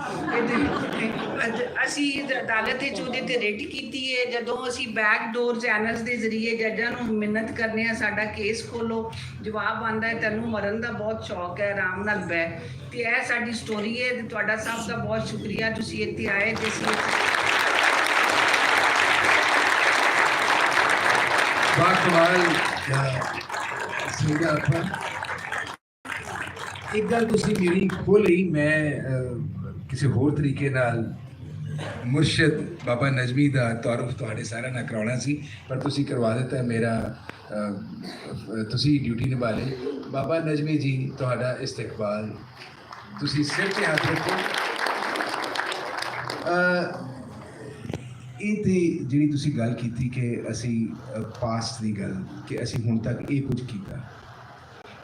ਅਸੀਂ ਅਦਾਲਤ ਵਿੱਚ ਉਹਦੇ 'ਤੇ ਰਿਟ ਕੀਤੀ ਹੈ। ਜਦੋਂ ਅਸੀਂ ਬੈਕਡੋਰ ਚੈਨਲਸ ਦੇ ਜ਼ਰੀਏ ਜੱਜਾਂ ਨੂੰ ਮਿੰਨਤ ਕਰਨੇ ਆ ਸਾਡਾ ਕੇਸ ਖੋਲ੍ਹੋ, ਜਵਾਬ ਆਉਂਦਾ ਹੈ ਤੈਨੂੰ ਮਰਨ ਦਾ ਬਹੁਤ ਸ਼ੌਕ ਹੈ, ਆਰਾਮ ਨਾਲ ਬਹਿ। ਅਤੇ ਇਹ ਸਾਡੀ ਸਟੋਰੀ ਹੈ। ਅਤੇ ਤੁਹਾਡਾ ਸਭ ਦਾ ਬਹੁਤ ਸ਼ੁਕਰੀਆ, ਤੁਸੀਂ ਇੱਥੇ ਆਏ। ਅਤੇ ਅਸੀਂ ਇੱਕ ਗੱਲ ਤੁਸੀਂ ਮੇਰੀ ਖੋਲ੍ਹ ਲਈ, ਮੈਂ ਕਿਸੇ ਹੋਰ ਤਰੀਕੇ ਨਾਲ ਮੁਰਸ਼ਿਦ ਬਾਬਾ ਨਜਮੀ ਦਾ ਤਾਰੁਫ ਤੁਹਾਡੇ ਸਾਰਿਆਂ ਨਾਲ ਕਰਾਉਣਾ ਸੀ, ਪਰ ਤੁਸੀਂ ਕਰਵਾ ਦਿੱਤਾ। ਮੇਰਾ ਤੁਸੀਂ ਡਿਊਟੀ ਨਿਭਾ ਲਈ। ਬਾਬਾ ਨਜਮੀ ਜੀ, ਤੁਹਾਡਾ ਇਸਤਕਬਾਲ। ਤੁਸੀਂ ਸਿਰ 'ਤੇ ਹੱਥ ਰੱਖੋ। ਇਹ ਤੇ ਜਿਹੜੀ ਤੁਸੀਂ ਗੱਲ ਕੀਤੀ ਕਿ ਅਸੀਂ ਪਾਸਟ ਦੀ ਗੱਲ, ਕਿ ਅਸੀਂ ਹੁਣ ਤੱਕ ਇਹ ਕੁਝ ਕੀਤਾ,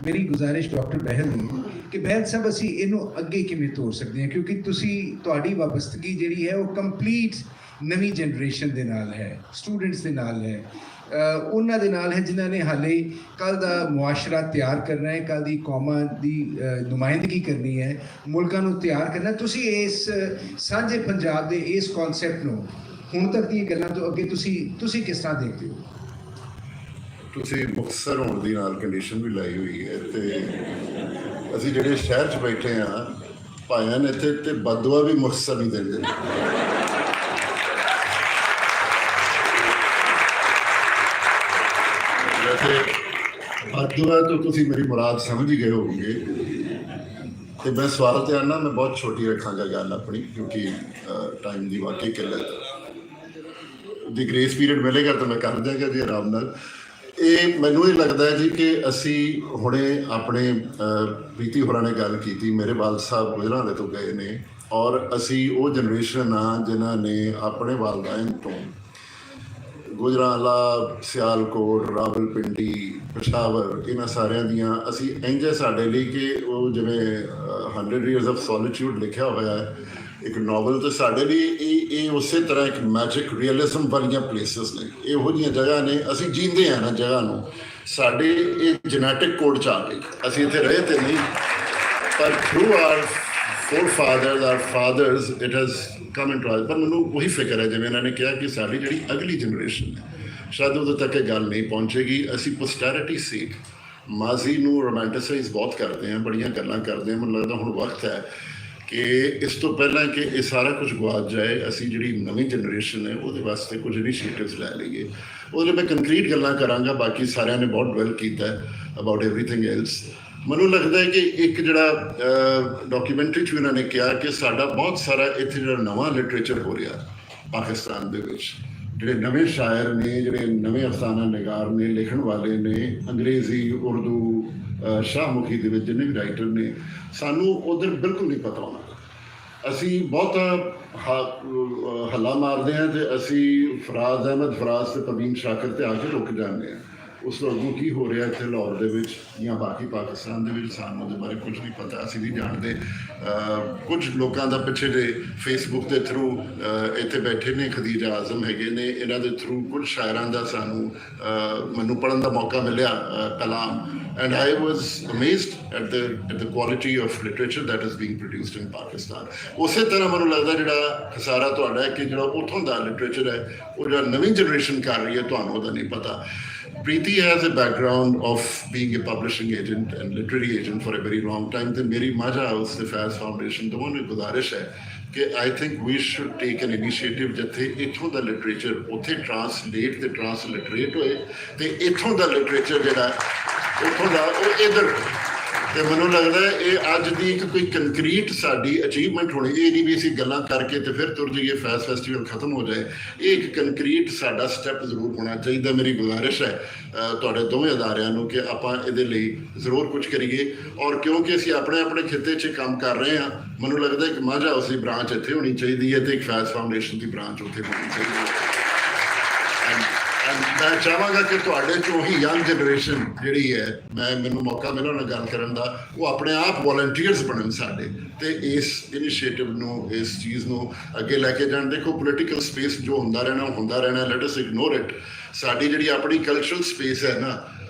ਮੇਰੀ ਗੁਜ਼ਾਰਿਸ਼ ਡਾਕਟਰ ਬਹਿਲ ਨੂੰ ਕਿ ਬਹਿਲ ਸਾਹਿਬ ਅਸੀਂ ਇਹਨੂੰ ਅੱਗੇ ਕਿਵੇਂ ਤੋਰ ਸਕਦੇ ਹਾਂ, ਕਿਉਂਕਿ ਤੁਹਾਡੀ ਵਾਬਸਤਗੀ ਜਿਹੜੀ ਹੈ ਉਹ ਕੰਪਲੀਟ ਨਵੀਂ ਜਨਰੇਸ਼ਨ ਦੇ ਨਾਲ ਹੈ, ਸਟੂਡੈਂਟਸ ਦੇ ਨਾਲ ਹੈ, ਉਹਨਾਂ ਦੇ ਨਾਲ ਹੈ ਜਿਨ੍ਹਾਂ ਨੇ ਹਾਲੇ ਕੱਲ੍ਹ ਦਾ ਮੁਆਸ਼ਰਾ ਤਿਆਰ ਕਰਨਾ ਹੈ, ਕੱਲ੍ਹ ਦੀ ਕੌਮਾਂ ਦੀ ਨੁਮਾਇੰਦਗੀ ਕਰਨੀ ਹੈ, ਮੁਲਕਾਂ ਨੂੰ ਤਿਆਰ ਕਰਨਾ। ਤੁਸੀਂ ਇਸ ਸਾਂਝੇ ਪੰਜਾਬ ਦੇ ਇਸ ਕਨਸੈਪਟ ਨੂੰ ਹੁਣ ਤੱਕ ਦੀਆਂ ਗੱਲਾਂ ਤੋਂ ਅੱਗੇ ਤੁਸੀਂ ਕਿਸ ਤਰ੍ਹਾਂ ਦੇਖਦੇ ਹੋ? ਤੁਸੀਂ ਮੁਕਤਸਰ ਹੋਣ ਦੀ ਨਾਲ ਕੰਡੀਸ਼ਨ ਵੀ ਲਾਈ ਹੋਈ ਹੈ, ਤੇ ਅਸੀਂ ਜਿਹੜੇ ਸ਼ਹਿਰ 'ਚ ਬੈਠੇ ਹਾਂ ਭਾਈਆਂ ਨੇ ਇੱਥੇ ਤੇ ਬਦਦੁਆ ਵੀ ਮੁਕਤਸਰ ਨਹੀਂ ਦਿੰਦੇ। ਵੈਸੇ ਬਦਦੁਆ ਤੋਂ ਤੁਸੀਂ ਮੇਰੀ ਮੁਰਾਦ ਸਮਝ ਹੀ ਗਏ ਹੋਵੋਗੇ, ਤੇ ਮੈਂ ਸਵਾਲ ਤੇ ਆਉਣਾ, ਮੈਂ ਬਹੁਤ ਛੋਟੀ ਰੱਖਾਂਗਾ ਗੱਲ ਆਪਣੀ, ਕਿਉਂਕਿ ਟਾਈਮ ਦੀ ਵਾਕਈ ਕਿੱਲਤ ਦੀ। ਗ੍ਰੇਸ ਪੀਰੀਅਡ ਮਿਲੇਗਾ ਤਾਂ ਮੈਂ ਕਰ ਦਿਆਂਗਾ ਜੀ ਆਰਾਮ ਨਾਲ। ਇਹ ਮੈਨੂੰ ਇਹ ਲੱਗਦਾ ਹੈ ਜੀ ਕਿ ਅਸੀਂ ਹੁਣੇ ਆਪਣੇ ਪ੍ਰੀਤੀ ਹੋਰਾਂ ਨੇ ਗੱਲ ਕੀਤੀ, ਮੇਰੇ ਵਾਲ ਸਾਹਿਬ ਗੁਜਰਾਂਵਾਲੇ ਤੋਂ ਗਏ ਨੇ, ਔਰ ਅਸੀਂ ਉਹ ਜਨਰੇਸ਼ਨ ਆ ਜਿਨ੍ਹਾਂ ਨੇ ਆਪਣੇ ਵਾਲਦੈਨ ਤੋਂ ਗੁਜਰਾਂਵਾਲਾ, ਸਿਆਲਕੋਟ, ਰਾਵਲਪਿੰਡੀ, ਪਸ਼ਾਵਰ, ਇਹਨਾਂ ਸਾਰਿਆਂ ਦੀਆਂ ਅਸੀਂ ਇੰਝ ਸਾਡੇ ਲਈ ਕਿ ਉਹ ਜਿਵੇਂ 100 Years of Solitude ਲਿਖਿਆ ਹੋਇਆ ਹੈ ਇੱਕ ਨਾਵਲ, ਤੇ ਸਾਡੇ ਲਈ ਇਹ ਉਸੇ ਤਰ੍ਹਾਂ ਇੱਕ ਮੈਜਿਕ ਰੀਅਲਿਜ਼ਮ ਵਾਲੀਆਂ ਪਲੇਸਿਸ ਨੇ, ਇਹੋ ਜਿਹੀਆਂ ਜਗ੍ਹਾ ਨੇ। ਅਸੀਂ ਜੀਂਦੇ ਹਾਂ ਨਾ ਜਗ੍ਹਾ ਨੂੰ, ਸਾਡੇ ਇਹ ਜੈਨੇਟਿਕ ਕੋਡ 'ਚ ਆ ਗਈ। ਅਸੀਂ ਇੱਥੇ ਰਹੇ ਤੇ ਨਹੀਂ, ਪਰ through our forefathers, our fathers, it has come into us। ਪਰ ਮੈਨੂੰ ਉਹੀ ਫਿਕਰ ਹੈ ਜਿਵੇਂ ਇਹਨਾਂ ਨੇ ਕਿਹਾ ਕਿ ਸਾਡੀ ਜਿਹੜੀ ਅਗਲੀ ਜਨਰੇਸ਼ਨ ਹੈ ਸ਼ਾਇਦ ਉਦੋਂ ਤੱਕ ਇਹ ਗੱਲ ਨਹੀਂ ਪਹੁੰਚੇਗੀ। ਅਸੀਂ ਪੋਸਟੈਰਿਟੀ ਸੇਕ ਮਾਜ਼ੀ ਨੂੰ ਰੋਮਾਂਟਿਸਾਈਜ਼ ਬਹੁਤ ਕਰਦੇ ਹਾਂ, ਬੜੀਆਂ ਗੱਲਾਂ ਕਰਦੇ ਹਾਂ। ਮੈਨੂੰ ਲੱਗਦਾ ਹੁਣ ਵਕਤ ਹੈ ਕਿ ਇਸ ਤੋਂ ਪਹਿਲਾਂ ਕਿ ਇਹ ਸਾਰਾ ਕੁਝ ਗੁਆਚ ਜਾਏ, ਅਸੀਂ ਜਿਹੜੀ ਨਵੀਂ ਜਨਰੇਸ਼ਨ ਹੈ ਉਹਦੇ ਵਾਸਤੇ ਕੁਝ ਇਨੀਸ਼ੀਏਟਿਵਸ ਲੈ ਲਈਏ। ਉਹਦੇ ਮੈਂ ਕੰਕਰੀਟ ਗੱਲਾਂ ਕਰਾਂਗਾ, ਬਾਕੀ ਸਾਰਿਆਂ ਨੇ ਬਹੁਤ ਵੈਲ ਕੀਤਾ ਹੈ ਅਬਾਊਟ ਐਵਰੀਥਿੰਗ ਐਲਸ। ਮੈਨੂੰ ਲੱਗਦਾ ਹੈ ਕਿ ਇੱਕ ਜਿਹੜਾ ਡਾਕੂਮੈਂਟਰੀ 'ਚ ਵੀ ਉਹਨਾਂ ਨੇ ਕਿਹਾ ਕਿ ਸਾਡਾ ਬਹੁਤ ਸਾਰਾ ਇੱਥੇ ਜਿਹੜਾ ਨਵਾਂ ਲਿਟਰੇਚਰ ਹੋ ਰਿਹਾ ਪਾਕਿਸਤਾਨ ਦੇ ਵਿੱਚ, ਜਿਹੜੇ ਨਵੇਂ ਸ਼ਾਇਰ ਨੇ, ਜਿਹੜੇ ਨਵੇਂ ਅਫਸਾਨਾ ਨਿਗਾਰ ਨੇ, ਲਿਖਣ ਵਾਲੇ ਨੇ, ਅੰਗਰੇਜ਼ੀ, ਉਰਦੂ, ਸ਼ਾਹਮੁਖੀ ਦੇ ਵਿੱਚ ਜਿੰਨੇ ਵੀ ਰਾਈਟਰ ਨੇ, ਸਾਨੂੰ ਉਧਰ ਬਿਲਕੁਲ ਨਹੀਂ ਪਤਾ ਹੋਣਾ। ਅਸੀਂ ਬਹੁਤ ਹੱਲਾ ਮਾਰਦੇ ਹਾਂ ਤੇ ਅਸੀਂ ਫਰਾਜ਼ ਅਹਿਮਦ ਫਰਾਜ਼ ਤੇ ਪਰਵੀਨ ਸ਼ਾਕਰ ਤੇ ਆ ਕੇ ਰੁਕ ਜਾਂਦੇ ਹਾਂ। ਉਸ ਤੋਂ ਅੱਗੋਂ ਕੀ ਹੋ ਰਿਹਾ ਇੱਥੇ ਲਾਹੌਰ ਦੇ ਵਿੱਚ ਜਾਂ ਬਾਕੀ ਪਾਕਿਸਤਾਨ ਦੇ ਵਿੱਚ ਸਾਨੂੰ ਉਹਦੇ ਬਾਰੇ ਕੁਝ ਨਹੀਂ ਪਤਾ, ਅਸੀਂ ਨਹੀਂ ਜਾਣਦੇ। ਕੁਝ ਲੋਕਾਂ ਦਾ ਪਿੱਛੇ ਜੇ ਫੇਸਬੁੱਕ ਦੇ ਥਰੂ ਇੱਥੇ ਬੈਠੇ ਨੇ, ਖਦੀਜਾ ਆਜ਼ਮ ਹੈਗੇ ਨੇ, ਇਹਨਾਂ ਦੇ ਥਰੂ ਕੁਝ ਸ਼ਾਇਰਾਂ ਦਾ ਮੈਨੂੰ ਪੜ੍ਹਨ ਦਾ ਮੌਕਾ ਮਿਲਿਆ ਕਲਾਮ, and I was amazed at the quality of literature that is being produced in Pakistan। ਉਸੇ ਤਰ੍ਹਾਂ ਮੈਨੂੰ ਲੱਗਦਾ ਜਿਹੜਾ ਖਸਾਰਾ ਤੁਹਾਡਾ ਹੈ ਕਿ ਜਿਹੜਾ ਉੱਥੋਂ ਦਾ ਲਿਟਰੇਚਰ ਹੈ ਉਹ ਜਿਹੜਾ ਨਵੀਂ ਜਨਰੇਸ਼ਨ ਕਰ ਰਹੀ ਹੈ, ਤੁਹਾਨੂੰ ਉਹਦਾ ਨਹੀਂ ਪਤਾ। Preeti has a background of being a publishing agent and literary agent for a very long time। ਤੇ ਮੇਰੀ ਮਾਝਾ ਹਾਊਸ ਤੇ ਫੈਜ਼ ਫਾਊਂਡੇਸ਼ਨ ਦੋਵਾਂ ਨੂੰ ਗੁਜ਼ਾਰਿਸ਼ ਹੈ ਕਿ I think we should take an initiative ਜਿੱਥੇ ਇੱਥੋਂ ਦਾ ਲਿਟਰੇਚਰ ਉੱਥੇ ਟਰਾਂਸਲੇਟ ਤੇ ਟਰਾਂਸਲਿਟਰੇਟ ਹੋਏ, ਤੇ ਇੱਥੋਂ ਦਾ ਲਿਟਰੇਚਰ ਜਿਹੜਾ ਉੱਥੋਂ ਦਾ ਉਹ ਇੱਧਰ। ਤੇ ਮੈਨੂੰ ਲੱਗਦਾ ਇਹ ਅੱਜ ਦੀ ਇੱਕ ਕੋਈ ਕੰਕਰੀਟ ਸਾਡੀ ਅਚੀਵਮੈਂਟ ਹੋਣੀ। ਇਹ ਨਹੀਂ ਵੀ ਅਸੀਂ ਗੱਲਾਂ ਕਰਕੇ ਤੇ ਫਿਰ ਤੁਰ ਜਾਈਏ, ਫੈਜ਼ ਫੈਸਟੀਵਲ ਖਤਮ ਹੋ ਜਾਏ। ਇਹ ਇੱਕ ਕੰਕਰੀਟ ਸਾਡਾ ਸਟੈਪ ਜ਼ਰੂਰ ਹੋਣਾ ਚਾਹੀਦਾ। ਮੇਰੀ ਗੁਜ਼ਾਰਿਸ਼ ਹੈ ਤੁਹਾਡੇ ਦੋਵੇਂ ਅਦਾਰਿਆਂ ਨੂੰ ਕਿ ਆਪਾਂ ਇਹਦੇ ਲਈ ਜ਼ਰੂਰ ਕੁਝ ਕਰੀਏ, ਔਰ ਕਿਉਂਕਿ ਅਸੀਂ ਆਪਣੇ ਆਪਣੇ ਖਿੱਤੇ 'ਚ ਕੰਮ ਕਰ ਰਹੇ ਹਾਂ, ਮੈਨੂੰ ਲੱਗਦਾ ਇੱਕ ਮਾਝਾ ਹਾਊਸ ਦੀ ਬ੍ਰਾਂਚ ਇੱਥੇ ਹੋਣੀ ਚਾਹੀਦੀ ਹੈ ਤੇ ਇੱਕ ਫੈਜ਼ ਫਾਊਂਡੇਸ਼ਨ ਦੀ ਬ੍ਰਾਂਚ ਉੱਥੇ ਹੋਣੀ ਚਾਹੀਦੀ ਹੈ। ਮੈਂ ਚਾਹਾਂਗਾ ਕਿ ਤੁਹਾਡੇ 'ਚੋਂ ਹੀ ਯੰਗ ਜਨਰੇਸ਼ਨ ਜਿਹੜੀ ਹੈ, ਮੈਨੂੰ ਮੌਕਾ ਮਿਲਿਆ ਉਹਨਾਂ ਨਾਲ ਗੱਲ ਕਰਨ ਦਾ, ਉਹ ਆਪਣੇ ਆਪ ਵੋਲੰਟੀਅਰਸ ਬਣਨ ਸਾਡੇ, ਤੇ ਇਸ ਇਨੀਸ਼ੀਏਟਿਵ ਨੂੰ, ਇਸ ਚੀਜ਼ ਨੂੰ ਅੱਗੇ ਲੈ ਕੇ ਜਾਣ। ਦੇਖੋ ਪੋਲੀਟੀਕਲ ਸਪੇਸ ਜੋ ਹੁੰਦਾ ਰਹਿਣਾ ਉਹ ਹੁੰਦਾ ਰਹਿਣਾ, ਲੈਟ ਅਸ ਇਗਨੋਰ ਇਟ। ਸਾਡੀ ਜਿਹੜੀ ਆਪਣੀ ਕਲਚਰਲ ਸਪੇਸ ਹੈ ਨਾ,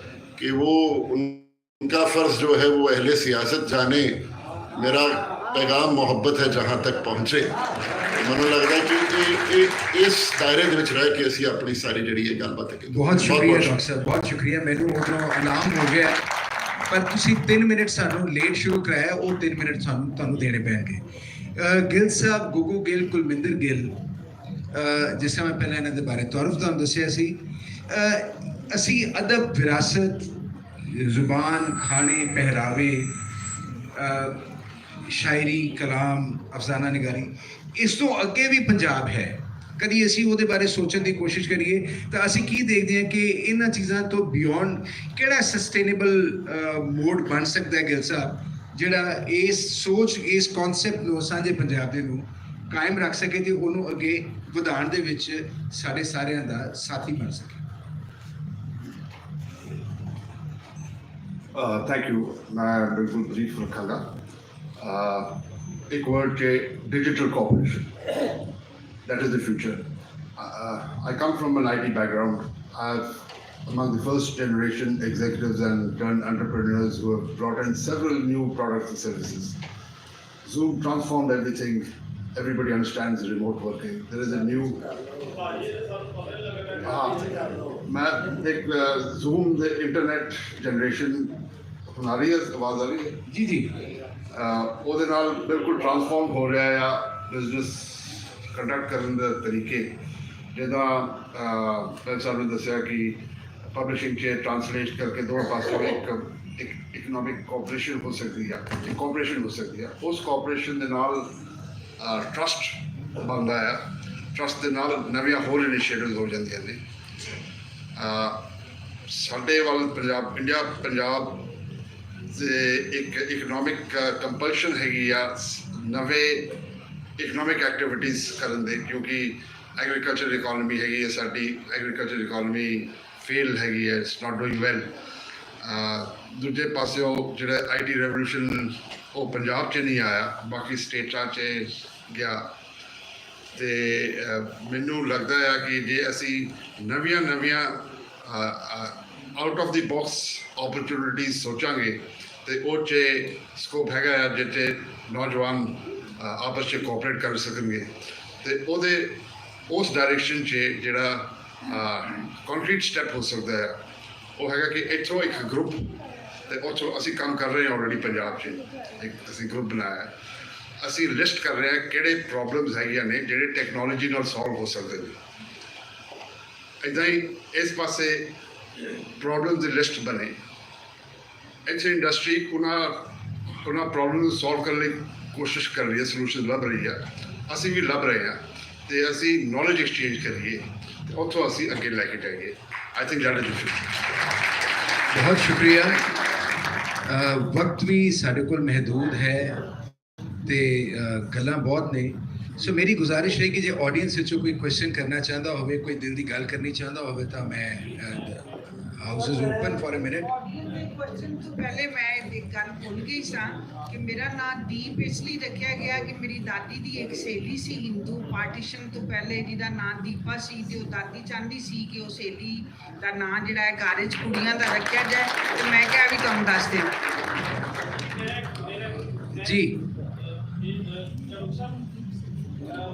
ਕਿ ਉਹ उनका फर्ज जो है वो अहले सियासत जाने, मेरा पैगाम मोहब्बत है जहाँ तक पहुँचे। ਮੈਨੂੰ ਲੱਗਦਾ ਕਿ ਇਸ ਦਾਇਰੇ ਦੇ ਵਿੱਚ ਰਹਿ ਕੇ ਅਸੀਂ ਆਪਣੀ ਸਾਰੀ ਜਿਹੜੀ ਇਹ ਗੱਲਬਾਤ ਹੈ। ਬਹੁਤ ਸ਼ੁਕਰੀਆ ਡਾਕਟਰ ਸਾਹਿਬ, ਬਹੁਤ ਸ਼ੁਕਰੀਆ। ਮੈਨੂੰ ਉਦੋਂ ਇਨਾਮ ਹੋ ਗਿਆ, ਪਰ ਤੁਸੀਂ 3 ਮਿੰਟ ਸਾਨੂੰ ਲੇਟ ਸ਼ੁਰੂ ਕਰਾਇਆ, ਉਹ 3 ਮਿੰਟ ਤੁਹਾਨੂੰ ਦੇਣੇ ਪੈਣਗੇ। ਗਿੱਲ ਸਾਹਿਬ, ਗੁੱਗੂ ਗਿੱਲ, ਕੁਲਵਿੰਦਰ ਗਿੱਲ, ਜਿਸ ਤਰ੍ਹਾਂ ਮੈਂ ਪਹਿਲਾਂ ਇਹਨਾਂ ਦੇ ਬਾਰੇ ਤੁਹਾਨੂੰ ਦੱਸਿਆ ਸੀ, ਅਸੀਂ ਅਦਬ, ਵਿਰਾਸਤ, ਜ਼ੁਬਾਨ, ਖਾਣੇ, ਪਹਿਰਾਵੇ, ਸ਼ਾਇਰੀ, ਕਲਾਮ, ਅਫਸਾਨਾ ਨਿਗਾਰੀ, ਇਸ ਤੋਂ ਅੱਗੇ ਵੀ ਪੰਜਾਬ ਹੈ। ਕਦੀ ਅਸੀਂ ਉਹਦੇ ਬਾਰੇ ਸੋਚਣ ਦੀ ਕੋਸ਼ਿਸ਼ ਕਰੀਏ ਤਾਂ ਅਸੀਂ ਕੀ ਦੇਖਦੇ ਹਾਂ ਕਿ ਇਹਨਾਂ ਚੀਜ਼ਾਂ ਤੋਂ ਬਿਯੋਂਡ ਕਿਹੜਾ ਸਸਟੇਨੇਬਲ ਮੋਡ ਬਣ ਸਕਦਾ ਹੈ ਗਿੱਲ ਸਾਹਿਬ, ਜਿਹੜਾ ਇਸ ਸੋਚ, ਇਸ ਕਨਸੈਪਟ ਨੂੰ ਸਾਂਝੇ ਪੰਜਾਬ ਦੇ ਨੂੰ ਕਾਇਮ ਰੱਖ ਸਕੇ ਤੇ ਉਹਨੂੰ ਅੱਗੇ ਵਧਾਉਣ ਦੇ ਵਿੱਚ ਸਾਡੇ ਸਾਰਿਆਂ ਦਾ ਸਾਥੀ ਬਣ ਸਕੇ। Thank you. मैं बिल्कुल ब्रीफ रखागा। एक वर्ड के digital cooperation, that is the future. I come from an IT background. I among the first generation executives and turned entrepreneurs who have brought in several new products and services. Zoom transformed everything. Everybody understands remote working. There is a new मैं एक Zoom the internet generation आ रही है, आवाज आ रही है जी जी ਉਹਦੇ ਨਾਲ ਬਿਲਕੁਲ ਟਰਾਂਸਫਾਰਮ ਹੋ ਰਿਹਾ ਆ ਬਿਜ਼ਨਸ ਕੰਡਕਟ ਕਰਨ ਦੇ ਤਰੀਕੇ। ਜਿੱਦਾਂ ਮੈਂ ਸਾਨੂੰ ਦੱਸਿਆ ਕਿ ਪਬਲਿਸ਼ਿੰਗ 'ਚ ਟਰਾਂਸਲੇਟ ਕਰਕੇ ਦੋਵੇਂ ਪਾਸੋਂ ਇੱਕ ਇਕਨੋਮਿਕ ਕੋਆਪਰੇਸ਼ਨ ਹੋ ਸਕਦੀ ਆ, ਇੱਕ ਕੋਆਪਰੇਸ਼ਨ ਹੋ ਸਕਦੀ ਆ। ਉਸ ਕੋਆਪਰੇਸ਼ਨ ਦੇ ਨਾਲ ਟਰਸਟ ਬਣਦਾ ਆ। ਟਰਸਟ ਦੇ ਨਾਲ ਨਵੀਆਂ ਹੋਰ ਇਨੀਸ਼ੀਏਟਿਵ ਹੋ ਜਾਂਦੀਆਂ ਨੇ। ਸਾਡੇ ਵੱਲ ਪੰਜਾਬ ਦੇ ਇੱਕ ਇਕਨੋਮਿਕ ਕੰਪਲਸ਼ਨ ਹੈਗੀ ਆ ਨਵੇਂ ਇਕਨੋਮਿਕ ਐਕਟੀਵਿਟੀਜ਼ ਕਰਨ ਦੇ, ਕਿਉਂਕਿ ਐਗਰੀਕਲਚਰ ਇਕੋਨਮੀ ਹੈਗੀ ਹੈ ਸਾਡੀ। ਐਗਰੀਕਲਚਰ ਇਕੋਨਮੀ ਫੇਲ ਹੈਗੀ ਹੈ, ਇਟਸ ਨਾਟ ਡੂਇੰਗ ਵੈਲ। ਦੂਜੇ ਪਾਸਿਓਂ ਜਿਹੜਾ IT ਰੈਵੋਲੂਸ਼ਨ ਉਹ ਪੰਜਾਬ 'ਚ ਨਹੀਂ ਆਇਆ, ਬਾਕੀ ਸਟੇਟਾਂ 'ਚ ਗਿਆ। ਅਤੇ ਮੈਨੂੰ ਲੱਗਦਾ ਆ ਕਿ ਜੇ ਅਸੀਂ ਨਵੀਆਂ out of the box opportunities ਸੋਚਾਂਗੇ ਅਤੇ ਉਹ 'ਚ ਸਕੋਪ ਹੈਗਾ ਆ ਜਿੱਥੇ ਨੌਜਵਾਨ ਆਪਸ 'ਚ ਕੋਆਪਰੇਟ ਕਰ ਸਕਣਗੇ। ਅਤੇ ਉਸ ਡਾਇਰੈਕਸ਼ਨ 'ਚ ਜਿਹੜਾ ਕੰਕਰੀਟ ਸਟੈਪ ਹੋ ਸਕਦਾ ਹੈ ਉਹ ਹੈਗਾ ਕਿ ਇੱਥੋਂ ਇੱਕ ਗਰੁੱਪ, ਅਤੇ ਉੱਥੋਂ ਅਸੀਂ ਕੰਮ ਕਰ ਰਹੇ ਹਾਂ ਆਲਰੇਡੀ ਪੰਜਾਬ 'ਚ ਇੱਕ ਅਸੀਂ ਗਰੁੱਪ ਬਣਾਇਆ। ਅਸੀਂ ਲਿਸਟ ਕਰ ਰਹੇ ਹਾਂ ਕਿਹੜੇ ਪ੍ਰੋਬਲਮਸ ਹੈਗੀਆਂ ਨੇ ਜਿਹੜੇ ਟੈਕਨੋਲੋਜੀ ਨਾਲ ਸੋਲਵ ਹੋ ਸਕਦੇ ਨੇ। ਇੱਦਾਂ ਹੀ ਇਸ ਪਾਸੇ ਪ੍ਰੋਬਲਮ ਦੀ ਲਿਸਟ ਬਣੇ। ਇੱਥੇ ਇੰਡਸਟਰੀ ਉਹਨਾਂ ਪ੍ਰੋਬਲਮ ਨੂੰ ਸੋਲਵ ਕਰਨ ਲਈ ਕੋਸ਼ਿਸ਼ ਕਰ ਰਹੀ ਹੈ, ਸੋਲੂਸ਼ਨ ਲੱਭ ਰਹੀ ਹੈ। ਅਸੀਂ ਵੀ ਲੱਭ ਰਹੇ ਹਾਂ ਅਤੇ ਅਸੀਂ ਨੌਲੇਜ ਐਕਸਚੇਂਜ ਕਰੀਏ ਅਤੇ ਉੱਥੋਂ ਅਸੀਂ ਅੱਗੇ ਲੈ ਕੇ ਜਾਈਏ। I think that is the future. ਬਹੁਤ ਸ਼ੁਕਰੀਆ। ਵਕਤ ਵੀ ਸਾਡੇ ਕੋਲ ਮਹਿਦੂਦ ਹੈ ਅਤੇ ਗੱਲਾਂ ਬਹੁਤ ਨੇ। ਸੋ ਮੇਰੀ ਗੁਜ਼ਾਰਿਸ਼ ਹੈ ਕਿ ਜੇ ਆਡੀਅנס ਵਿੱਚੋਂ ਕੋਈ ਕੁਐਸਚਨ ਕਰਨਾ ਚਾਹੁੰਦਾ ਹੋਵੇ, ਕੋਈ ਦਿਲ ਦੀ ਗੱਲ ਕਰਨੀ ਚਾਹੁੰਦਾ ਹੋਵੇ ਤਾਂ ਮੈਂ house is open for a minute. Question ਤੋਂ ਪਹਿਲੇ ਮੈਂ ਇੱਕ ਗੱਲ ਭੁੱਲ ਗਈ ਸਾਂ ਕਿ ਮੇਰਾ ਨਾਮ ਦੀਪ ਇਸ ਲਈ ਰੱਖਿਆ ਗਿਆ ਕਿ ਮੇਰੀ ਦਾਦੀ ਦੀ ਇੱਕ ਸਹੇਲੀ ਸੀ ਹਿੰਦੂ, ਪਾਰਟੀਸ਼ਨ ਤੋਂ ਪਹਿਲੇ, ਜਿਹਦਾ ਨਾਮ ਦੀਪਾ ਸੀ, ਅਤੇ ਉਹ ਦਾਦੀ ਚਾਹੁੰਦੀ ਸੀ ਕਿ ਉਹ ਸਹੇਲੀ ਦਾ ਨਾਂ ਜਿਹੜਾ ਹੈ ਘਰ 'ਚ ਕੁੜੀਆਂ ਦਾ ਰੱਖਿਆ ਜਾਏ, ਅਤੇ ਮੈਂ ਕਿਹਾ ਵੀ ਤੁਹਾਨੂੰ ਦੱਸ ਦਿਆਂ ਜੀ।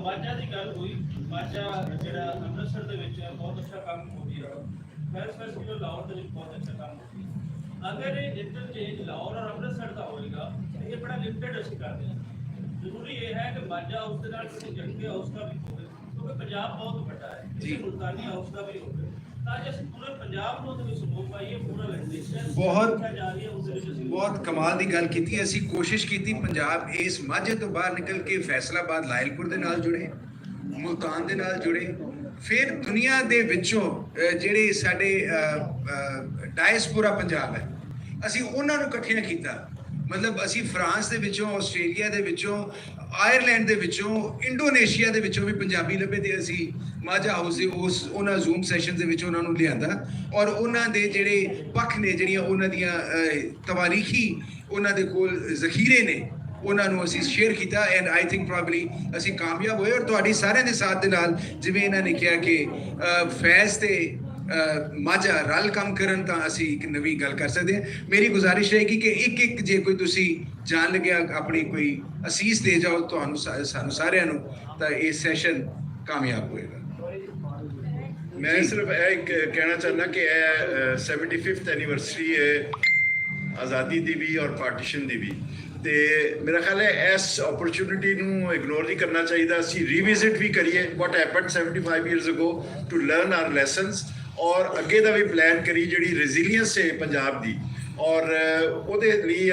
ਮਾਝਾ ਦੀ ਗੱਲ ਹੋਈ। ਮਾਝਾ ਜਿਹੜਾ ਅੰਮ੍ਰਿਤਸਰ ਦੇ ਵਿੱਚ ਬਹੁਤ ਅੱਛਾ ਕੰਮ ਹੋ ਰਿਹਾ। ਫੈਸ ਫੈਸਟੀਵਲ ਲਾਹੌਰ ਦੇ ਵਿੱਚ ਬਹੁਤ ਅੱਛਾ ਕੰਮ ਹੋ ਰਿਹਾ। ਅਗਰ ਇਹ ਇੰਟਰਚੇਂਜ ਲਾਹੌਰ ਔਰ ਅੰਮ੍ਰਿਤਸਰ ਦਾ ਹੋਏਗਾ ਤਾਂ ਇਹ ਬੜਾ ਲਿਮਟਿਡ ਅਸੀਂ ਕਰਦੇ ਹਾਂ। ਜ਼ਰੂਰੀ ਇਹ ਹੈ ਕਿ ਮਾਝਾ ਹਾਊਸ ਦੇ ਨਾਲ ਕਿਸੇ ਜੰਗੇ ਹਾਊਸ ਦਾ ਵੀ ਹੋਵੇ, ਕਿਉਂਕਿ ਪੰਜਾਬ ਬਹੁਤ ਵੱਡਾ ਹੈ, ਕਿਸੇ ਮੁਲਤਾਨੀ ਹਾਊਸ ਦਾ ਵੀ ਹੋਵੇ, ਤਾਂ ਜੇ ਅਸੀਂ ਪੂਰੇ ਪੰਜਾਬ ਨੂੰ ਉਹਦੇ ਵਿੱਚ ਸਮੂਹ ਪਾਈਏ, ਪੂਰਾ ਲੈਜਿਸਲੇਸ਼ਨ ਬਹੁਤ ਕਮਾਲ ਦੀ ਗੱਲ ਕੀਤੀ। ਅਸੀਂ ਕੋਸ਼ਿਸ਼ ਕੀਤੀ ਪੰਜਾਬ ਇਸ ਮਾਝੇ ਤੋਂ ਬਾਹਰ ਨਿਕਲ ਕੇ ਫੈਸਲਾਬਾਦ, ਲਾਇਲਪੁਰ ਦੇ ਨਾਲ ਜੁੜੇ, ਮੁਲਤਾਨ ਦੇ ਨਾਲ ਜੁੜੇ। ਫਿਰ ਦੁਨੀਆ ਦੇ ਵਿੱਚੋਂ ਜਿਹੜੇ ਸਾਡੇ ਡਾਇਸਪੋਰਾ ਪੰਜਾਬ ਹੈ, ਅਸੀਂ ਉਹਨਾਂ ਨੂੰ ਇਕੱਠਿਆਂ ਕੀਤਾ। ਮਤਲਬ ਅਸੀਂ ਫਰਾਂਸ ਦੇ ਵਿੱਚੋਂ, ਆਸਟ੍ਰੇਲੀਆ ਦੇ ਵਿੱਚੋਂ, ਆਇਰਲੈਂਡ ਦੇ ਵਿੱਚੋਂ, ਇੰਡੋਨੇਸ਼ੀਆ ਦੇ ਵਿੱਚੋਂ ਵੀ ਪੰਜਾਬੀ ਲੱਭੇ ਅਤੇ ਅਸੀਂ ਮਾਝਾ ਹਾਊਸ ਦੇ ਉਹਨਾਂ ਜ਼ੂਮ ਸੈਸ਼ਨ ਦੇ ਵਿੱਚ ਉਹਨਾਂ ਨੂੰ ਲਿਆਂਦਾ ਔਰ ਉਹਨਾਂ ਦੇ ਜਿਹੜੇ ਪੱਖ ਨੇ, ਜਿਹੜੀਆਂ ਉਹਨਾਂ ਦੀਆਂ ਤਵਾਰੀਖੀ ਉਹਨਾਂ ਦੇ ਕੋਲ ਜ਼ਖੀਰੇ ਨੇ, ਉਹਨਾਂ ਨੂੰ ਅਸੀਂ ਸ਼ੇਅਰ ਕੀਤਾ। ਐਂਡ ਆਈ ਥਿੰਕ ਪ੍ਰੋਬਬਲੀ ਅਸੀਂ ਕਾਮਯਾਬ ਹੋਏ। ਔਰ ਤੁਹਾਡੀ ਸਾਰਿਆਂ ਦੇ ਸਾਥ ਦੇ ਨਾਲ, ਜਿਵੇਂ ਇਹਨਾਂ ਨੇ ਕਿਹਾ ਕਿ ਫੈਜ਼ ਤੇ ਮਾਝਾ ਰਲ ਕੰਮ ਕਰਨ ਤਾਂ ਅਸੀਂ ਇੱਕ ਨਵੀਂ ਗੱਲ ਕਰ ਸਕਦੇ ਹਾਂ। ਮੇਰੀ ਗੁਜ਼ਾਰਿਸ਼ ਰਹੇਗੀ ਕਿ ਇੱਕ ਜੇ ਕੋਈ ਤੁਸੀਂ ਜਾਣ ਲੱਗਿਆ ਆਪਣੀ ਕੋਈ ਅਸੀਸ ਦੇ ਜਾਓ ਤੁਹਾਨੂੰ, ਸਾਨੂੰ ਸਾਰਿਆਂ ਨੂੰ, ਤਾਂ ਇਹ ਸੈਸ਼ਨ ਕਾਮਯਾਬ ਹੋਏਗਾ। ਮੈਂ ਸਿਰਫ ਇਹ ਕਹਿਣਾ ਚਾਹੁੰਦਾ ਕਿ ਇਹ 75th ਐਨੀਵਰਸਰੀ ਹੈ ਆਜ਼ਾਦੀ ਦੀ ਵੀ ਔਰ ਪਾਰਟੀਸ਼ਨ ਦੀ ਵੀ, ਅਤੇ ਮੇਰਾ ਖਿਆਲ ਹੈ ਇਸ ਓਪਰਚੁਨਿਟੀ ਨੂੰ ਇਗਨੋਰ ਨਹੀਂ ਕਰਨਾ ਚਾਹੀਦਾ। ਅਸੀਂ ਰੀਵਿਜ਼ਿਟ ਵੀ ਕਰੀਏ what happened 75 years ago to learn our lessons, ਔਰ ਅੱਗੇ ਦਾ ਵੀ ਪਲਾਨ ਕਰੀ ਜਿਹੜੀ ਰੈਜ਼ੀਲੀਅੰਸ ਹੈ ਪੰਜਾਬ ਦੀ। ਔਰ ਉਹਦੇ ਲਈ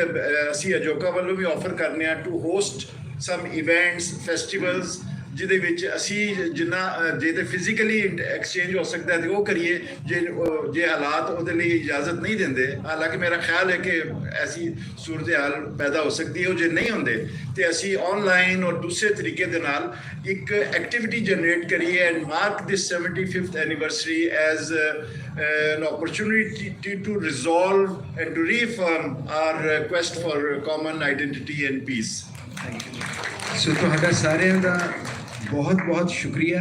ਅਸੀਂ ਅਜੋਕਾ ਵੱਲੋਂ ਵੀ ਆਫਰ ਕਰਨੇ ਆ to host some events, festivals ਜਿਹਦੇ ਵਿੱਚ ਅਸੀਂ ਜਿੰਨਾ ਜੇ ਤੇ ਫਿਜ਼ੀਕਲੀ ਐਕਸਚੇਂਜ ਹੋ ਸਕਦਾ ਤੇ ਉਹ ਕਰੀਏ, ਜੇ ਹਾਲਾਤ ਉਹਦੇ ਲਈ ਇਜਾਜ਼ਤ ਨਹੀਂ ਦਿੰਦੇ। ਹਾਲਾਂਕਿ ਮੇਰਾ ਖਿਆਲ ਹੈ ਕਿ ਐਸੀ ਸੂਰਤ ਹਾਲ ਪੈਦਾ ਹੋ ਸਕਦੀ ਹੈ, ਉਹ ਜੇ ਨਹੀਂ ਹੁੰਦੇ ਤੇ ਅਸੀਂ ਆਨਲਾਈਨ ਔਰ ਦੂਸਰੇ ਤਰੀਕੇ ਦੇ ਨਾਲ ਇੱਕ ਐਕਟੀਵਿਟੀ ਜਨਰੇਟ ਕਰੀਏ and mark this 75th anniversary as an opportunity to resolve and to reaffirm our quest for common identity and peace. Thank you. ਸੋ ਤੁਹਾਡਾ ਸਾਰਿਆਂ ਦਾ ਬਹੁਤ ਬਹੁਤ ਸ਼ੁਕਰੀਆ,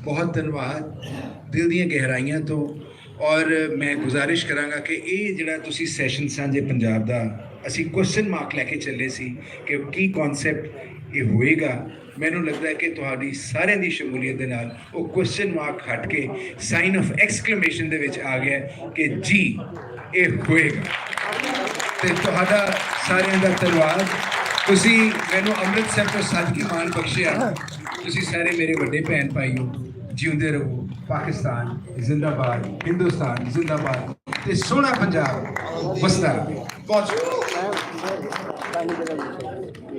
ਬਹੁਤ ਧੰਨਵਾਦ ਦਿਲ ਦੀਆਂ ਗਹਿਰਾਈਆਂ ਤੋਂ। ਔਰ ਮੈਂ ਗੁਜ਼ਾਰਿਸ਼ ਕਰਾਂਗਾ ਕਿ ਇਹ ਜਿਹੜਾ ਤੁਸੀਂ ਸੈਸ਼ਨ ਸਾਂਝੇ ਪੰਜਾਬ ਦਾ ਅਸੀਂ ਕੁਐਸਚਨ ਮਾਰਕ ਲੈ ਕੇ ਚੱਲੇ ਸੀ ਕਿ ਕੀ ਕਨਸੈਪਟ ਇਹ ਹੋਏਗਾ, ਮੈਨੂੰ ਲੱਗਦਾ ਹੈ ਕਿ ਤੁਹਾਡੀ ਸਾਰਿਆਂ ਦੀ ਸ਼ਮੂਲੀਅਤ ਦੇ ਨਾਲ ਉਹ ਕੁਐਸਚਨ ਮਾਰਕ ਹਟ ਕੇ ਸਾਈਨ ਆਫ ਐਕਸਕਲੇਮੇਸ਼ਨ ਦੇ ਵਿੱਚ ਆ ਗਿਆ ਕਿ ਜੀ ਇਹ ਹੋਏਗਾ। ਤੇ ਤੁਹਾਡਾ ਸਾਰਿਆਂ ਦਾ ਧੰਨਵਾਦ। ਤੁਸੀਂ ਮੈਨੂੰ ਅੰਮ੍ਰਿਤਸਰ ਤੋਂ ਸਾਦਗੀ ਮਾਨ ਬਖਸ਼ਿਆ। ਤੁਸੀਂ ਸਾਰੇ ਮੇਰੇ ਵੱਡੇ ਭੈਣ ਭਾਈ ਹੋ, ਜਿਉਂਦੇ ਰਹੋ। ਪਾਕਿਸਤਾਨ ਜ਼ਿੰਦਾਬਾਦ, ਹਿੰਦੁਸਤਾਨ ਜ਼ਿੰਦਾਬਾਦ ਤੇ ਸੋਹਣਾ ਪੰਜਾਬ ਵਸਦਾ ਰਹੇ। ਬਹੁਤ ਸ਼ੁਕਰੀਆ।